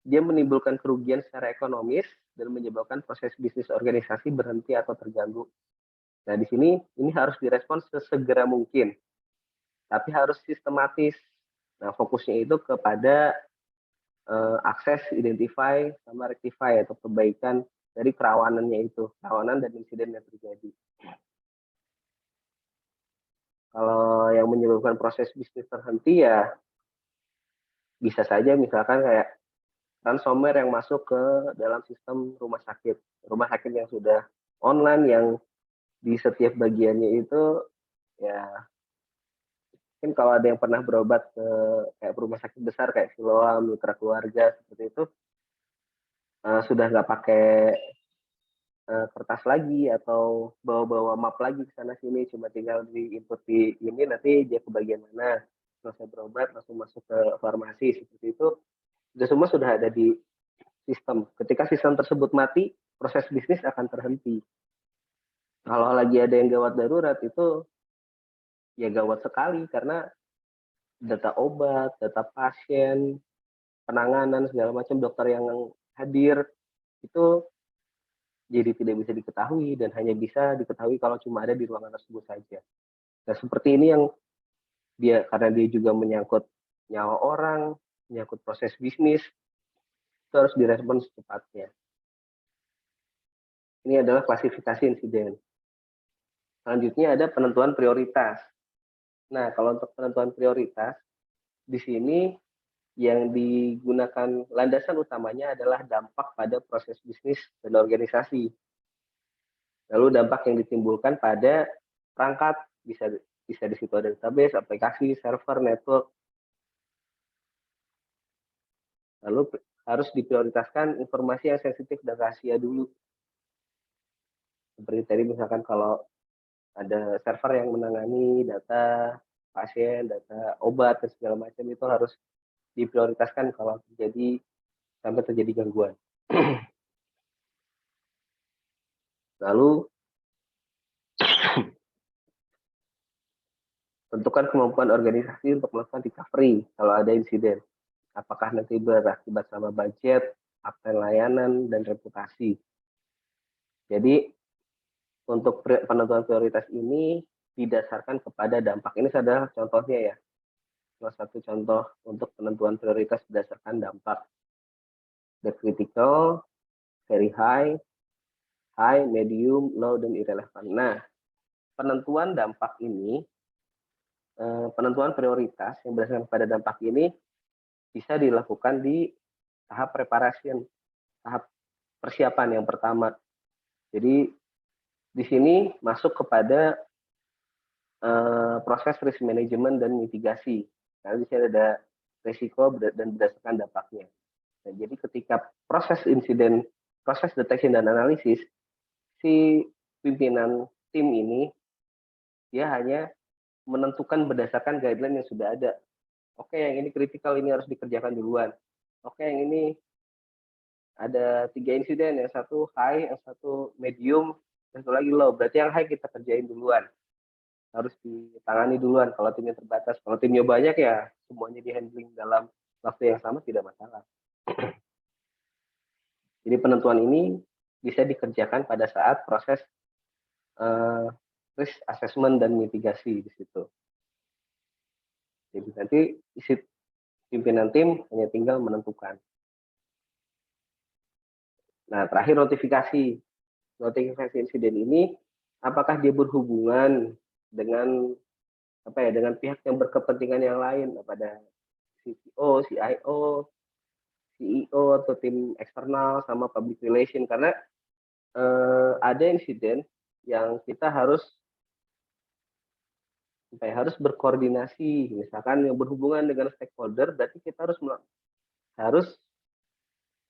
Dia menimbulkan kerugian secara ekonomis dan menyebabkan proses bisnis organisasi berhenti atau terganggu. Nah, di sini ini harus direspon sesegera mungkin, tapi harus sistematis. Nah, fokusnya itu kepada akses, identify, sama rectify atau perbaikan dari kerawanannya itu, kerawanan dan insiden yang terjadi. Kalau yang menyebabkan proses bisnis terhenti ya bisa saja misalkan kayak ransomware yang masuk ke dalam sistem rumah sakit yang sudah online, yang di setiap bagiannya itu ya Mungkin kalau ada yang pernah berobat ke kayak rumah sakit besar kayak Siloam, Mitra Keluarga seperti itu, sudah nggak pakai kertas lagi atau bawa-bawa map lagi ke sana sini, cuma tinggal di input di ini nanti dia ke bagian mana, selesai berobat langsung masuk ke farmasi seperti itu. Itu semua sudah ada di sistem. Ketika sistem tersebut mati, proses bisnis akan terhenti. Kalau lagi ada yang gawat darurat itu ya gawat sekali karena data obat, data pasien, penanganan segala macam dokter yang hadir itu jadi tidak bisa diketahui dan hanya bisa diketahui kalau cuma ada di ruangan tersebut saja. Nah, seperti ini yang dia karena dia juga menyangkut nyawa orang, menyangkut proses bisnis, itu harus direspon secepatnya. Ini adalah klasifikasi insiden. Selanjutnya ada penentuan prioritas. Nah, kalau untuk penentuan prioritas, di sini yang digunakan landasan utamanya adalah dampak pada proses bisnis dan organisasi. Lalu dampak yang ditimbulkan pada perangkat, bisa bisa di situ ada database, aplikasi, server, network. Lalu harus diprioritaskan informasi yang sensitif dan rahasia dulu. Seperti tadi misalkan kalau ada server yang menangani data pasien, data obat dan segala macam itu harus diprioritaskan kalau sampai terjadi gangguan. Lalu tentukan kemampuan organisasi untuk melakukan recovery kalau ada insiden. Apakah nanti berakibat sama budget, absen layanan, dan reputasi. Jadi untuk penentuan prioritas ini didasarkan kepada dampak. Ini adalah contohnya ya. Salah satu contoh untuk penentuan prioritas berdasarkan dampak. The critical, very high, medium, low, dan irrelevant. Nah, penentuan dampak ini, penentuan prioritas yang berdasarkan pada dampak ini bisa dilakukan di tahap preparation, tahap persiapan yang pertama. Jadi di sini masuk kepada proses risk management dan mitigasi. Karena di sini ada risiko dan berdasarkan dampaknya. Nah, jadi ketika proses insiden, proses detection dan analisis, si pimpinan tim ini dia hanya menentukan berdasarkan guideline yang sudah ada. Oke, yang ini kritikal, ini harus dikerjakan duluan. Oke, yang ini ada 3 insiden, yang satu high, yang satu medium, yang satu lagi low. Berarti yang high kita kerjain duluan. Harus ditangani duluan kalau timnya terbatas. Kalau timnya banyak ya semuanya di-handling dalam waktu yang sama tidak masalah. Jadi penentuan ini bisa dikerjakan pada saat proses risk assessment dan mitigasi di situ. Jadi nanti pimpinan tim hanya tinggal menentukan. Nah, terakhir notifikasi. Notifikasi insiden ini apakah dia berhubungan dengan dengan pihak yang berkepentingan yang lain, pada CTO, CIO, CEO atau tim eksternal sama public relation, karena ada insiden yang kita harus berkoordinasi, misalkan yang berhubungan dengan stakeholder, berarti kita harus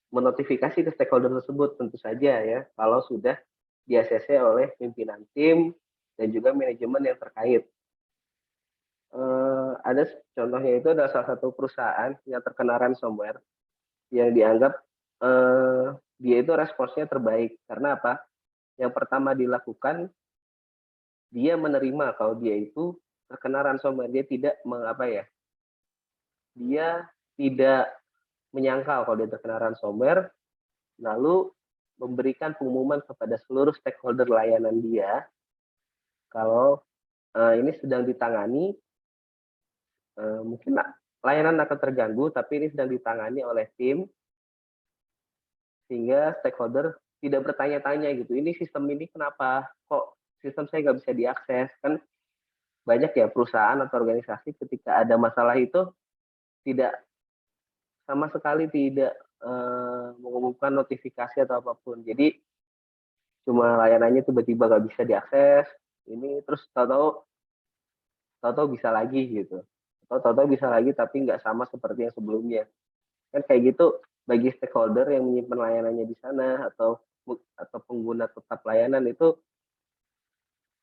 menotifikasi ke stakeholder tersebut, tentu saja ya kalau sudah di-ACC oleh pimpinan tim dan juga manajemen yang terkait. Ada contohnya itu adalah salah satu perusahaan yang terkena ransomware yang dianggap dia itu responsnya terbaik. Karena apa? Yang pertama dilakukan, dia menerima kalau dia itu terkena ransomware. Dia tidak menyangkal kalau dia terkena ransomware, lalu memberikan pengumuman kepada seluruh stakeholder layanan dia kalau ini sedang ditangani, mungkin layanan akan terganggu, tapi ini sedang ditangani oleh tim, sehingga stakeholder tidak bertanya-tanya gitu, ini sistem ini kenapa kok sistem saya nggak bisa diakses. Kan banyak ya perusahaan atau organisasi ketika ada masalah itu sama sekali tidak mengumumkan notifikasi atau apapun. Jadi cuma layanannya tiba-tiba nggak bisa diakses, ini terus tahu-tahu tahu-tahu bisa lagi gitu, atau tahu-tahu bisa lagi tapi nggak sama seperti yang sebelumnya. Kan kayak gitu bagi stakeholder yang menyimpan layanannya di sana atau pengguna tetap layanan itu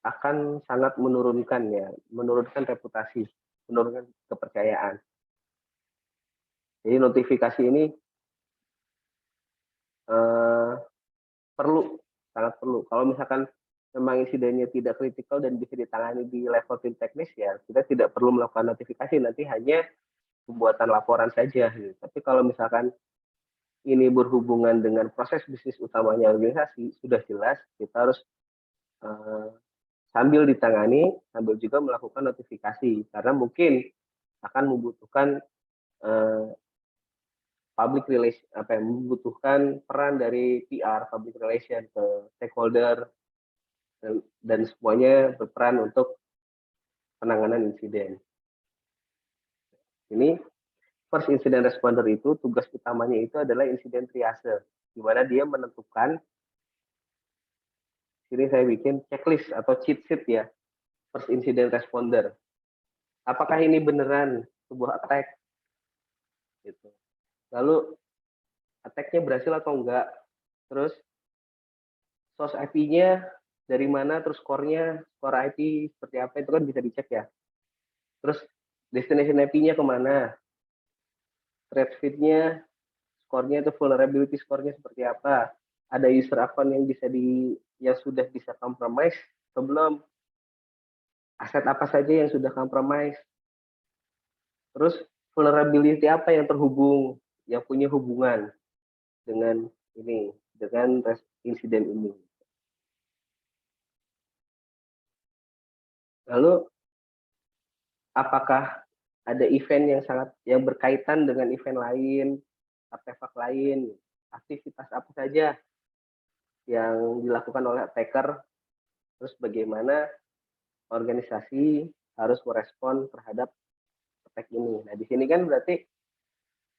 akan sangat menurunkan ya, menurunkan reputasi, menurunkan kepercayaan. Jadi notifikasi ini eh, perlu, sangat perlu. Kalau misalkan memang insidennya tidak kritikal dan bisa ditangani di level tim teknis ya, kita tidak perlu melakukan notifikasi, nanti hanya pembuatan laporan saja. Gitu. Tapi kalau misalkan ini berhubungan dengan proses bisnis utamanya organisasi, sudah jelas kita harus eh, sambil ditangani, sambil juga melakukan notifikasi, karena mungkin akan membutuhkan eh, public relation, apa yang membutuhkan peran dari PR, public relation ke stakeholder dan semuanya berperan untuk penanganan insiden. Ini first incident responder itu tugas utamanya itu adalah insiden triase, di mana dia menentukan, ini saya bikin checklist atau cheat sheet ya, first incident responder. Apakah ini beneran sebuah attack? Gitu. Lalu attack-nya berhasil atau enggak? Terus source IP-nya dari mana? Terus skornya, skor IP seperti apa? Itu kan bisa dicek ya. Terus destination IP-nya kemana? Threat feed-nya, skornya itu vulnerability skornya seperti apa? Ada user account yang yang sudah bisa compromise sebelum, aset apa saja yang sudah compromise, terus vulnerability apa yang terhubung, yang punya hubungan dengan ini, dengan insiden ini. Lalu apakah ada event yang berkaitan dengan event lain, artefak lain, aktivitas apa saja yang dilakukan oleh attacker, terus bagaimana organisasi harus merespon terhadap attack ini. Nah, di sini kan berarti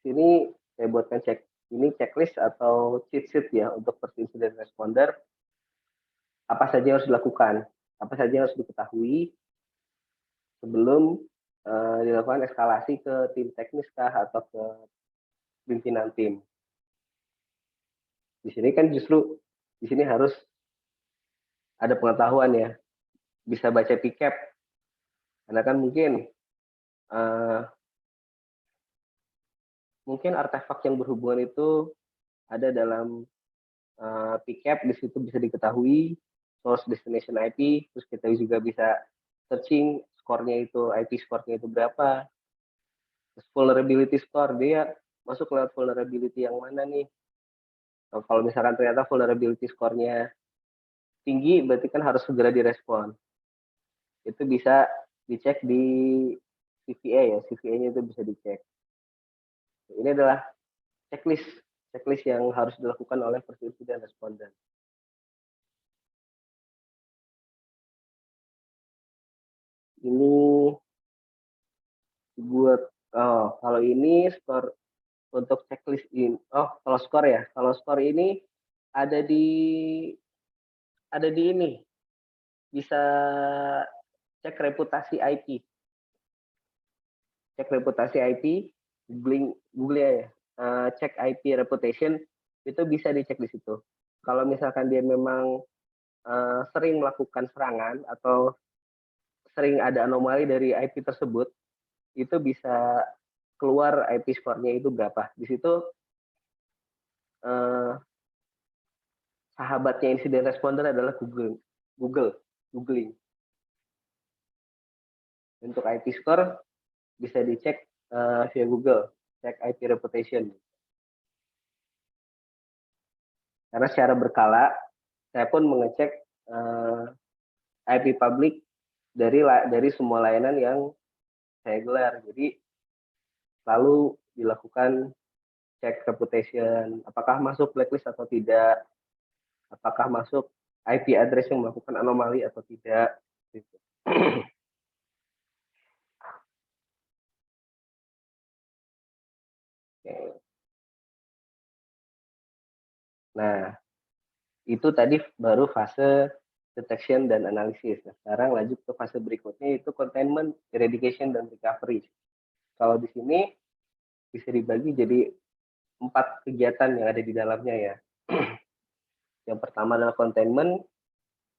sini saya buatkan ini checklist atau cheat sheet ya untuk first incident responder, apa saja yang harus dilakukan, apa saja yang harus diketahui sebelum dilakukan eskalasi ke tim teknis kah atau ke pimpinan tim. Di sini kan justru di sini harus ada pengetahuan ya, bisa baca PCAP, karena kan uh, mungkin artefak yang berhubungan itu ada dalam PCAP, di situ bisa diketahui source destination IP, terus kita juga bisa searching skornya itu, IP skornya itu berapa, terus vulnerability score, dia masuk lewat vulnerability yang mana nih. Kalau misalkan ternyata vulnerability skornya tinggi, berarti kan harus segera direspon. Itu bisa dicek di CVA ya, CVA-nya itu bisa dicek. Ini adalah checklist yang harus dilakukan oleh first incident responder. Ini buat kalau ini skor untuk checklist ini. Oh, kalau skor ya. Kalau skor ini ada di ini. Bisa cek reputasi IP. Cek reputasi IP, Google ya. Cek IP reputation itu bisa dicek di situ. Kalau misalkan dia memang sering melakukan serangan atau sering ada anomali dari IP tersebut, itu bisa keluar IP skornya itu berapa. Di situ sahabatnya insiden responder adalah Googling. Untuk IP score bisa dicek via Google, cek IP reputation. Karena secara berkala, saya pun mengecek IP public dari semua layanan yang saya gelar. Jadi selalu dilakukan cek reputation, apakah masuk blacklist atau tidak, apakah masuk IP address yang melakukan anomali atau tidak. Gitu. Nah, itu tadi baru fase detection dan analisis. Nah, sekarang lanjut ke fase berikutnya, yaitu containment, eradication, dan recovery. Kalau di sini bisa dibagi jadi 4 kegiatan yang ada di dalamnya ya. Yang pertama adalah containment,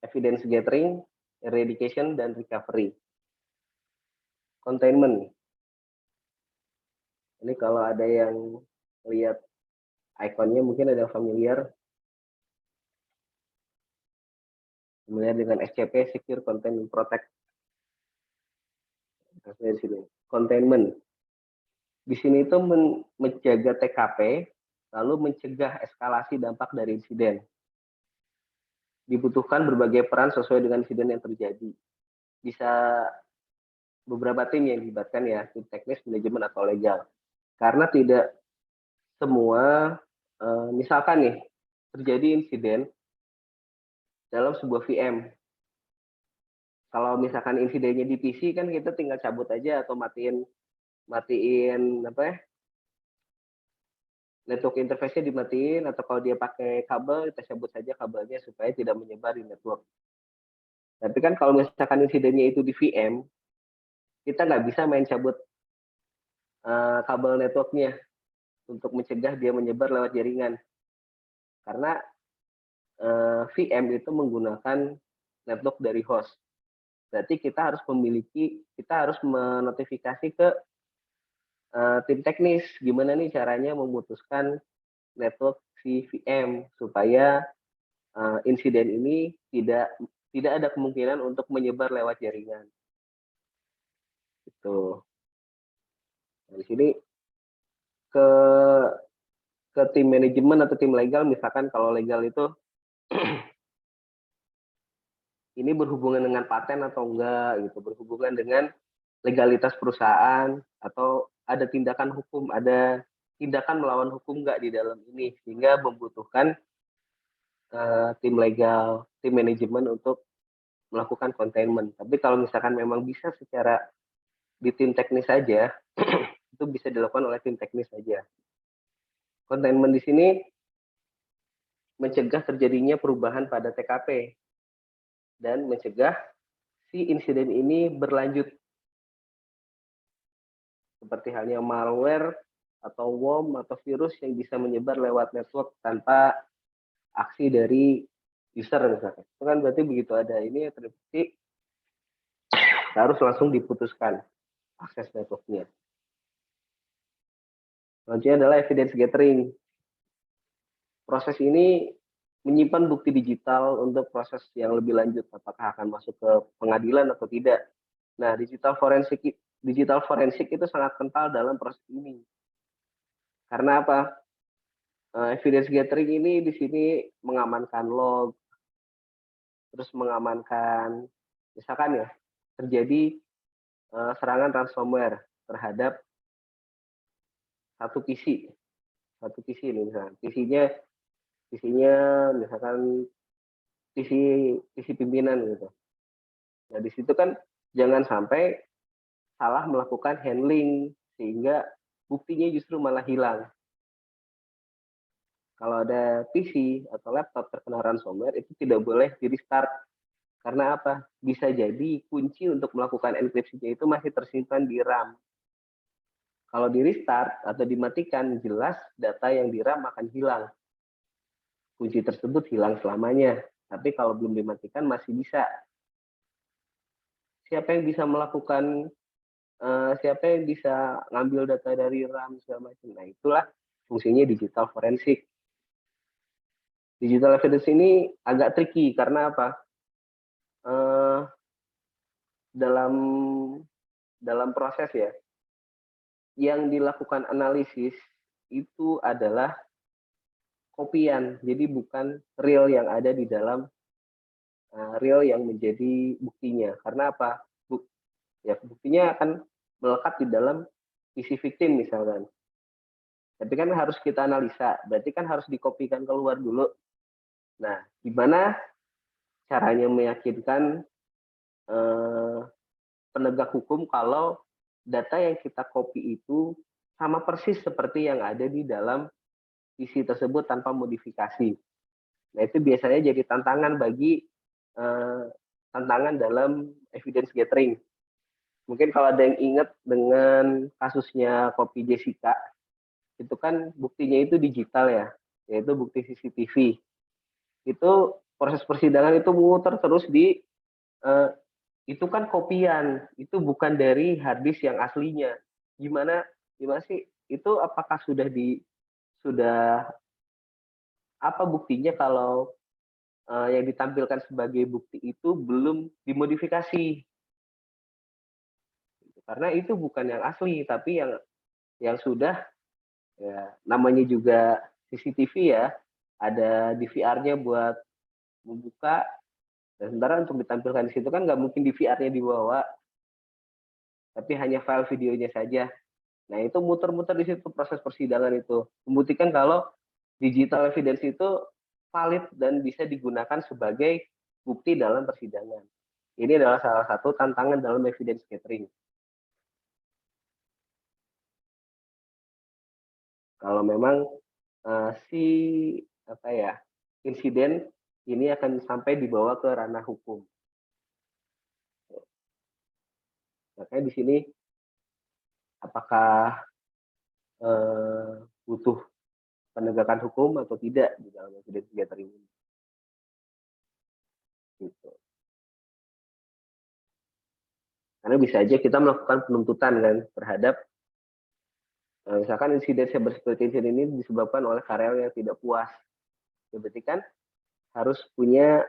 evidence gathering, eradication, dan recovery. Containment. Ini kalau ada yang lihat ikonnya mungkin ada yang familiar dengan SCP, Secure Contain and Protect. Nah, di sini containment. Di sini itu menjaga TKP, lalu mencegah eskalasi dampak dari insiden. Dibutuhkan berbagai peran sesuai dengan insiden yang terjadi. Bisa beberapa tim yang dilibatkan ya, tim teknis, manajemen, atau legal. Karena tidak semua, misalkan nih, terjadi insiden dalam sebuah VM. Kalau misalkan insidennya di PC kan kita tinggal cabut aja atau matiin apa ya, network interface-nya dimatiin, atau kalau dia pakai kabel kita cabut saja kabelnya supaya tidak menyebar di network. Tapi kan kalau misalkan insidennya itu di VM, kita nggak bisa main cabut kabel networknya untuk mencegah dia menyebar lewat jaringan. Karena VM itu menggunakan network dari host. Berarti kita harus menotifikasi ke tim teknis gimana nih caranya memutuskan network si VM supaya insiden ini tidak ada kemungkinan untuk menyebar lewat jaringan. Itu. Nah, di sini ke tim manajemen atau tim legal, misalkan kalau legal itu ini berhubungan dengan paten atau enggak gitu, berhubungan dengan legalitas perusahaan, atau ada tindakan hukum, ada tindakan melawan hukum enggak di dalam ini, sehingga membutuhkan tim legal, tim manajemen untuk melakukan containment. Tapi kalau misalkan memang bisa secara di tim teknis saja, itu bisa dilakukan oleh tim teknis saja. Containment di sini mencegah terjadinya perubahan pada TKP dan mencegah si insiden ini berlanjut. Seperti halnya malware atau worm atau virus yang bisa menyebar lewat network tanpa aksi dari user misalnya. Itu kan berarti begitu ada ini terbukti harus langsung diputuskan akses networknya. Selanjutnya adalah evidence gathering. Proses ini menyimpan bukti digital untuk proses yang lebih lanjut, apakah akan masuk ke pengadilan atau tidak. Nah, digital forensik itu sangat kental dalam proses ini. Karena apa? Evidence gathering ini di sini mengamankan log, terus mengamankan, misalkan ya, terjadi serangan ransomware terhadap satu PC ini misalkan. PC-nya misalkan PC pimpinan gitu. Nah, di situ kan jangan sampai salah melakukan handling sehingga buktinya justru malah hilang. Kalau ada PC atau laptop terkena ransomware itu tidak boleh di-restart. Karena apa? Bisa jadi kunci untuk melakukan enkripsinya itu masih tersimpan di RAM. Kalau di-restart atau dimatikan, jelas data yang di RAM akan hilang. Kunci tersebut hilang selamanya. Tapi kalau belum dimatikan masih bisa. Siapa yang bisa melakukan, siapa yang bisa ngambil data dari RAM segala macam. Nah, itulah fungsinya digital forensik. Digital evidence ini agak tricky karena apa? Dalam proses ya, yang dilakukan analisis itu adalah kopian, jadi bukan real yang ada di dalam real yang menjadi buktinya. Karena apa? Buktinya akan melekat di dalam isi victim misalkan. Tapi kan harus kita analisa, berarti kan harus dikopikan keluar dulu. Nah, gimana caranya meyakinkan penegak hukum kalau data yang kita copy itu sama persis seperti yang ada di dalam isi tersebut tanpa modifikasi. Nah, itu biasanya jadi tantangan bagi tantangan dalam evidence gathering. Mungkin kalau ada yang ingat dengan kasusnya Kopi Jessica, itu kan buktinya itu digital ya, yaitu bukti CCTV. Itu proses persidangan itu muter terus di itu kan kopian, itu bukan dari hard disk yang aslinya. Gimana gimana sih? Itu apakah sudah apa buktinya kalau yang ditampilkan sebagai bukti itu belum dimodifikasi? Karena itu bukan yang asli, tapi yang sudah ya namanya juga CCTV ya, ada DVR-nya buat membuka. Dan sementara untuk ditampilkan di situ kan nggak mungkin DVR-nya dibawa, tapi hanya file videonya saja. Nah itu muter-muter di situ proses persidangan itu, membuktikan kalau digital evidence itu valid dan bisa digunakan sebagai bukti dalam persidangan. Ini adalah salah satu tantangan dalam evidence gathering. Kalau memang si apa ya insiden ini akan sampai dibawa ke ranah hukum. Makanya di sini apakah butuh penegakan hukum atau tidak di dalam evidence gathering ini? Gitu. Karena bisa aja kita melakukan penuntutan kan terhadap misalkan insiden cybersecurity incident ini disebabkan oleh karyawan yang tidak puas. Ya, berarti kan harus punya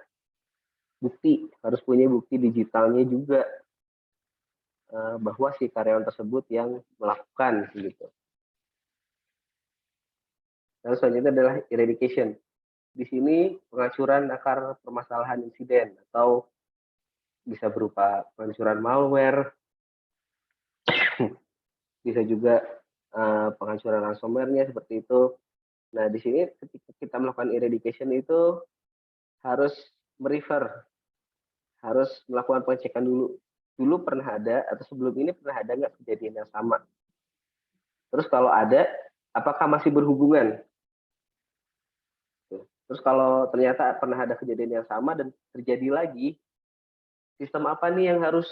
bukti digitalnya juga bahwa si karyawan tersebut yang melakukan gitu. Lalu selanjutnya adalah eradication. Di sini pengacuran akar permasalahan insiden atau bisa berupa penghancuran malware, bisa juga penghancuran ransomware-nya seperti itu. Nah, di sini ketika kita melakukan eradication itu harus merefer, harus melakukan pengecekan dulu. Dulu pernah ada atau sebelum ini pernah ada nggak kejadian yang sama? Terus kalau ada, apakah masih berhubungan? Terus kalau ternyata pernah ada kejadian yang sama dan terjadi lagi, sistem apa nih yang harus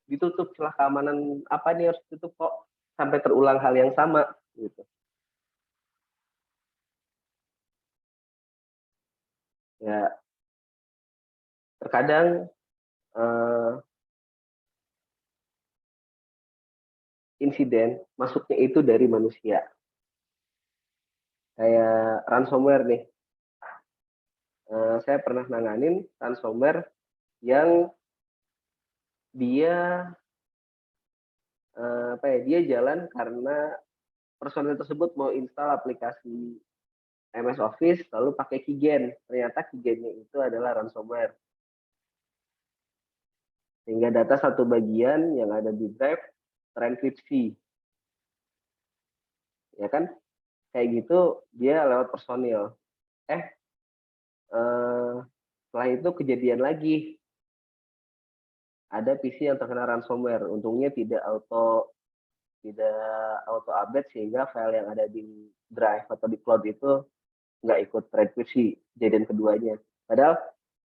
ditutup, celah keamanan apa nih harus ditutup kok sampai terulang hal yang sama gitu. Ya, terkadang insiden masuknya itu dari manusia. Kayak ransomware nih. Saya pernah nanganin ransomware yang dia apa ya? Dia jalan karena personel tersebut mau install aplikasi MS Office lalu pakai keygen. Ternyata keygennya itu adalah ransomware. Sehingga data satu bagian yang ada di drive terenkripsi. Ya kan? Kayak gitu dia lewat personil. Eh, setelah itu kejadian lagi. Ada PC yang terkena ransomware. Untungnya tidak auto update sehingga file yang ada di drive atau di cloud itu nggak ikut terenkripsi kejadian keduanya. Padahal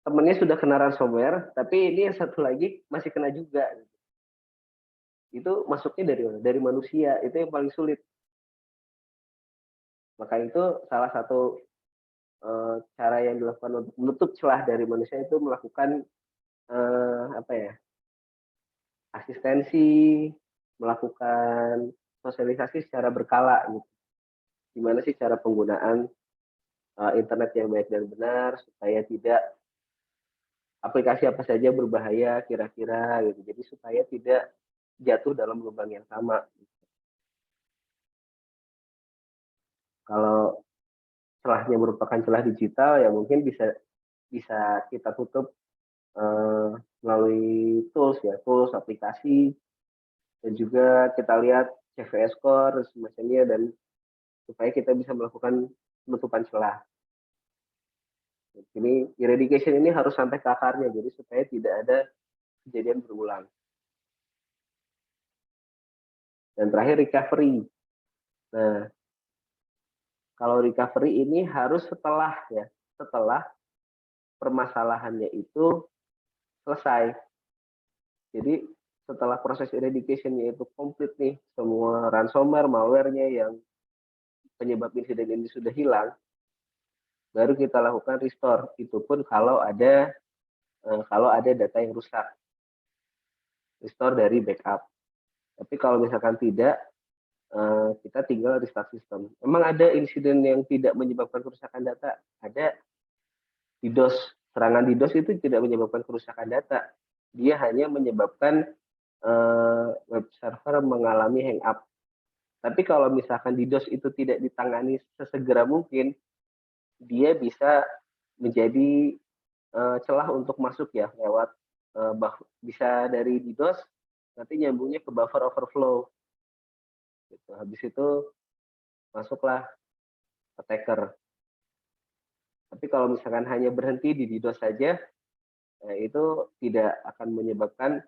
temennya sudah kena ransomware, tapi ini yang satu lagi masih kena juga. Itu masuknya dari manusia, itu yang paling sulit. Maka itu salah satu cara yang dilakukan untuk menutup celah dari manusia itu melakukan apa ya asistensi, melakukan sosialisasi secara berkala gitu. Gimana sih cara penggunaan internet yang baik dan benar supaya tidak aplikasi apa saja berbahaya kira-kira gitu. Jadi supaya tidak jatuh dalam lubang yang sama. Kalau celahnya merupakan celah digital ya mungkin bisa bisa kita tutup melalui tools ya, tools aplikasi dan juga kita lihat CVE score semacamnya dan supaya kita bisa melakukan penutupan celah. Ini eradication ini harus sampai ke akarnya jadi supaya tidak ada kejadian berulang. Dan terakhir recovery. Nah, kalau recovery ini harus setelah permasalahannya itu selesai. Jadi setelah proses eradication-nya itu komplit nih, semua ransomware, malware-nya yang penyebab insiden ini sudah hilang, baru kita lakukan restore. Itu pun kalau ada data yang rusak, restore dari backup. Tapi kalau misalkan tidak, kita tinggal restart sistem. Emang ada insiden yang tidak menyebabkan kerusakan data? Ada. DDoS, serangan DDoS itu tidak menyebabkan kerusakan data. Dia hanya menyebabkan web server mengalami hang up. Tapi kalau misalkan DDoS itu tidak ditangani sesegera mungkin, dia bisa menjadi celah untuk masuk ya lewat bisa dari DDoS nanti nyambungnya ke buffer overflow. Gitu. Habis itu masuklah attacker. Tapi kalau misalkan hanya berhenti di DDoS saja, itu tidak akan menyebabkan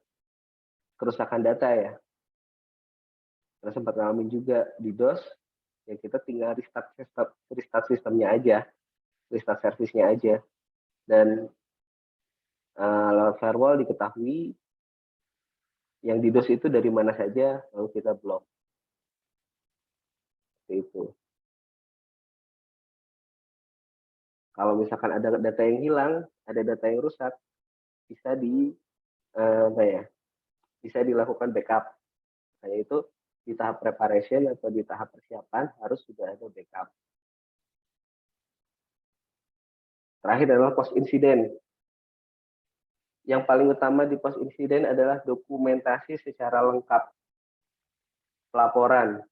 kerusakan data ya. Karena sempat ngalamin juga DDoS, ya kita tinggal restart sistemnya aja, restart servisnya aja. Dan lewat firewall diketahui yang DDoS itu dari mana saja, lalu kita blok. Seperti itu. Kalau misalkan ada data yang hilang, ada data yang rusak, bisa bisa dilakukan backup. Nah, itu di tahap preparation atau di tahap persiapan harus sudah ada backup. Terakhir adalah post incident. Yang paling utama di post incident adalah dokumentasi secara lengkap. Pelaporan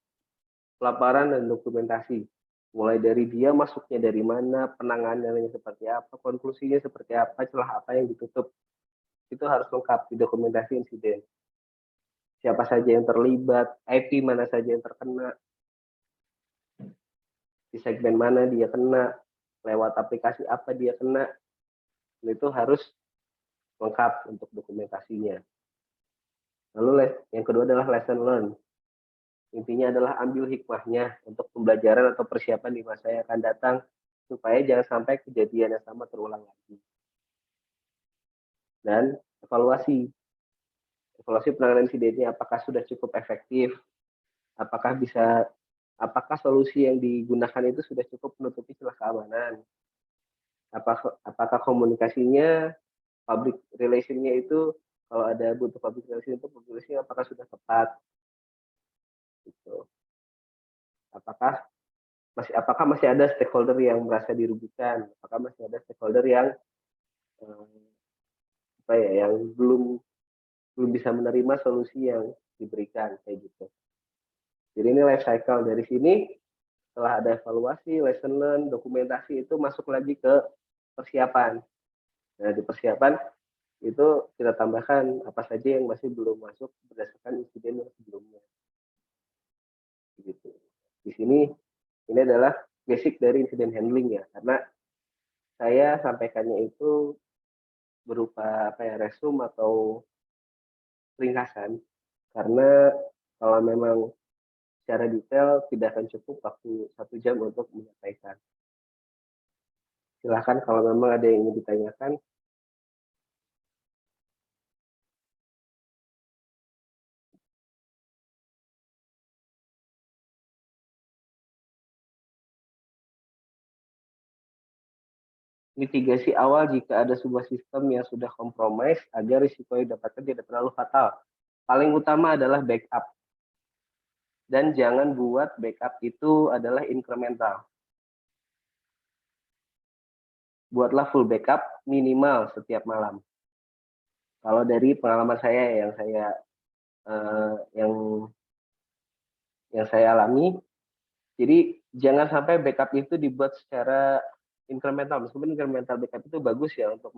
dan dokumentasi. Mulai dari dia masuknya dari mana, penanganannya seperti apa, konklusinya seperti apa, celah apa yang ditutup. Itu harus lengkap di dokumentasi insiden. Siapa saja yang terlibat, IP mana saja yang terkena, di segmen mana dia kena, lewat aplikasi apa dia kena, itu harus lengkap untuk dokumentasinya. Lalu yang kedua adalah lesson learned. Intinya adalah ambil hikmahnya untuk pembelajaran atau persiapan di masa yang akan datang, supaya jangan sampai kejadian yang sama terulang lagi. Dan evaluasi penanganan insidennya, apakah sudah cukup efektif, apakah solusi yang digunakan itu sudah cukup menutupi celah keamanan, apakah komunikasinya, public relation-nya itu, kalau ada butuh public relation itu, public relation apakah sudah tepat, gitu. Apakah masih ada stakeholder yang merasa dirugikan, apakah masih ada stakeholder yang yang belum bisa menerima solusi yang diberikan, kayak gitu. Jadi ini life cycle. Dari sini setelah ada evaluasi, lesson learn, dokumentasi, itu masuk lagi ke persiapan. Nah, di persiapan itu kita tambahkan apa saja yang masih belum masuk berdasarkan insiden yang sebelumnya. Gitu. Di sini ini adalah basic dari incident handling ya, karena saya sampaikannya itu berupa resume atau ringkasan, karena kalau memang secara detail tidak akan cukup waktu 1 jam untuk menyampaikan. Silahkan kalau memang ada yang ingin ditanyakan. Mitigasi awal jika ada sebuah sistem yang sudah kompromis agar risiko yang didapatkan tidak terlalu fatal. Paling utama adalah backup. Dan jangan buat backup itu adalah incremental. Buatlah full backup minimal setiap malam. Kalau dari pengalaman saya yang saya alami, jadi jangan sampai backup itu dibuat secara incremental. Meskipun incremental backup itu bagus ya untuk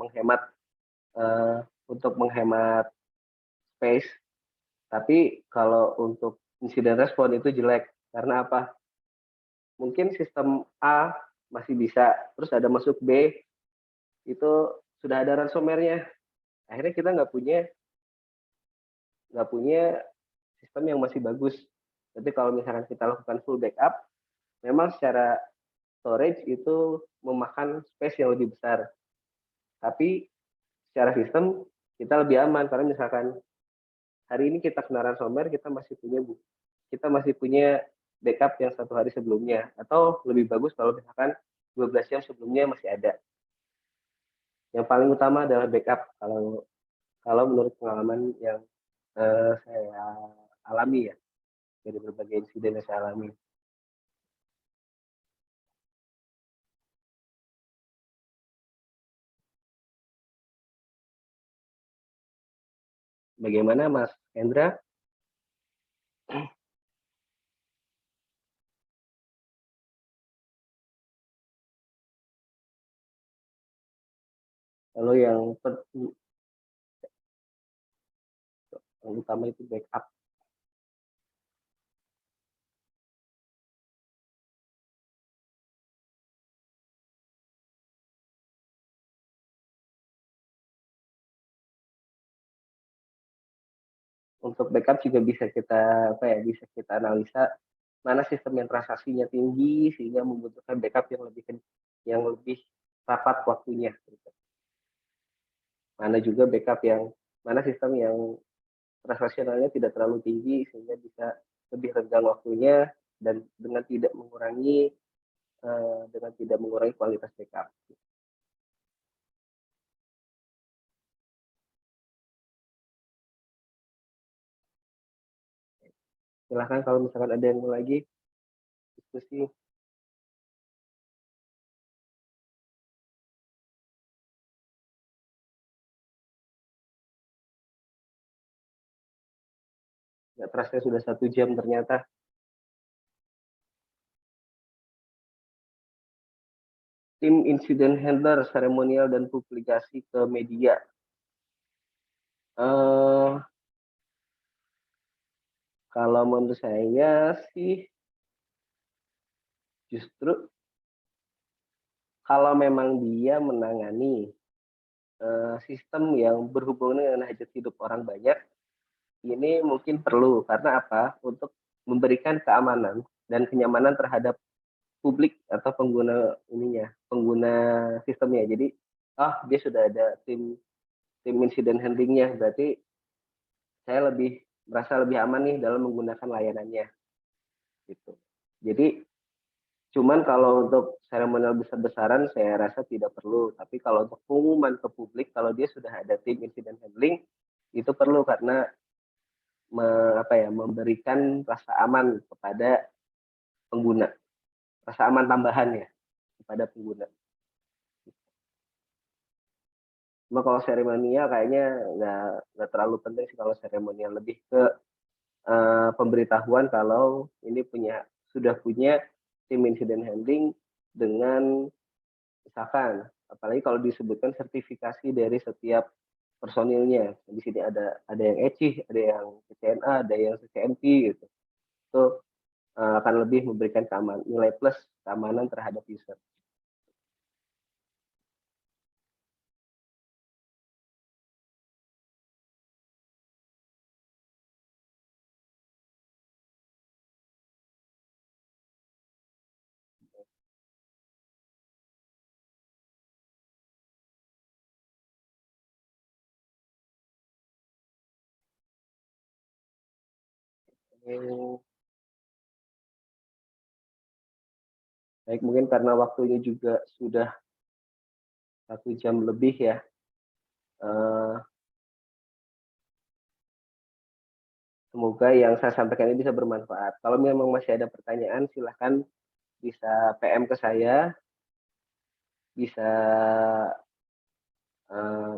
menghemat space, tapi kalau untuk insiden respon itu jelek. Karena apa? Mungkin sistem A masih bisa, terus ada masuk B, itu sudah ada ransomware-nya. Akhirnya kita nggak punya sistem yang masih bagus. Tapi kalau misalkan kita lakukan full backup, memang secara storage itu memakan space yang lebih besar. Tapi secara sistem kita lebih aman karena misalkan hari ini kita kena ransomware, kita masih punya backup yang 1 hari sebelumnya, atau lebih bagus kalau misalkan 12 jam sebelumnya masih ada. Yang paling utama adalah backup kalau kalau menurut pengalaman yang saya alami ya, dari berbagai insiden yang saya alami. Bagaimana Mas Hendra? Kalau yang utama itu backup. Untuk backup juga bisa kita analisa mana sistem yang transaksinya tinggi sehingga membutuhkan backup yang lebih rapat waktunya. Mana juga backup mana sistem yang transaksionalnya tidak terlalu tinggi sehingga bisa lebih renggang waktunya dan dengan tidak mengurangi kualitas backup. Silahkan kalau misalkan ada yang mau lagi diskusi. Nggak terasa sudah 1 jam ternyata. Tim incident handler, seremonial dan publikasi ke media. Uh, kalau menurut saya sih justru kalau memang dia menangani sistem yang berhubungan dengan hajat hidup orang banyak, ini mungkin perlu karena apa? Untuk memberikan keamanan dan kenyamanan terhadap publik atau pengguna sistemnya. Jadi, dia sudah ada tim tim incident handlingnya, berarti saya merasa lebih aman nih dalam menggunakan layanannya, gitu. Jadi, cuman kalau untuk seremonial besar-besaran saya rasa tidak perlu. Tapi kalau untuk pengumuman ke publik, kalau dia sudah ada tim incident handling, itu perlu karena memberikan rasa aman kepada pengguna, rasa aman tambahan ya kepada pengguna. Cuma kalau seremonial kayaknya nggak terlalu penting sih kalau seremonial, lebih ke pemberitahuan kalau ini sudah punya tim incident handling dengan misalkan, apalagi kalau disebutkan sertifikasi dari setiap personilnya. Di sini ada yang ECI, ada yang CCNA, ada yang CCNP gitu. Itu akan lebih memberikan nilai plus keamanan terhadap user. Baik, mungkin karena waktunya juga sudah 1 jam lebih ya. Semoga yang saya sampaikan ini bisa bermanfaat. Kalau memang masih ada pertanyaan, silahkan bisa PM ke saya, bisa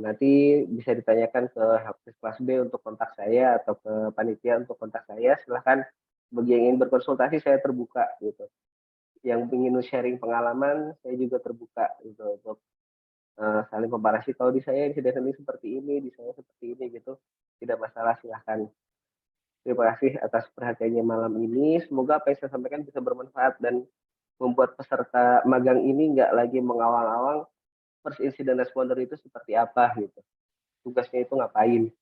nanti bisa ditanyakan ke Helpdesk kelas B untuk kontak saya atau ke panitia untuk kontak saya. Silahkan bagi yang ingin berkonsultasi saya terbuka gitu. Yang ingin sharing pengalaman saya juga terbuka gitu untuk saling komparasi. Kalau di saya ini seperti ini, di saya seperti ini gitu, tidak masalah, silahkan. Terima kasih atas perhatiannya malam ini. Semoga apa yang saya sampaikan bisa bermanfaat dan membuat peserta magang ini nggak lagi mengawang-awang first incident responder itu seperti apa gitu. Tugasnya itu ngapain.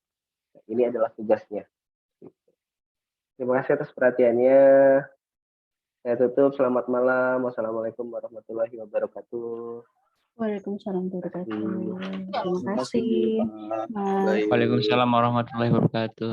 Nah, ini adalah tugasnya. Terima kasih atas perhatiannya. Saya tutup. Selamat malam. Wassalamualaikum warahmatullahi wabarakatuh. Waalaikumsalam warahmatullahi wabarakatuh. Terima Terima kasih, Pak. Mas. Baik. Waalaikumsalam warahmatullahi wabarakatuh.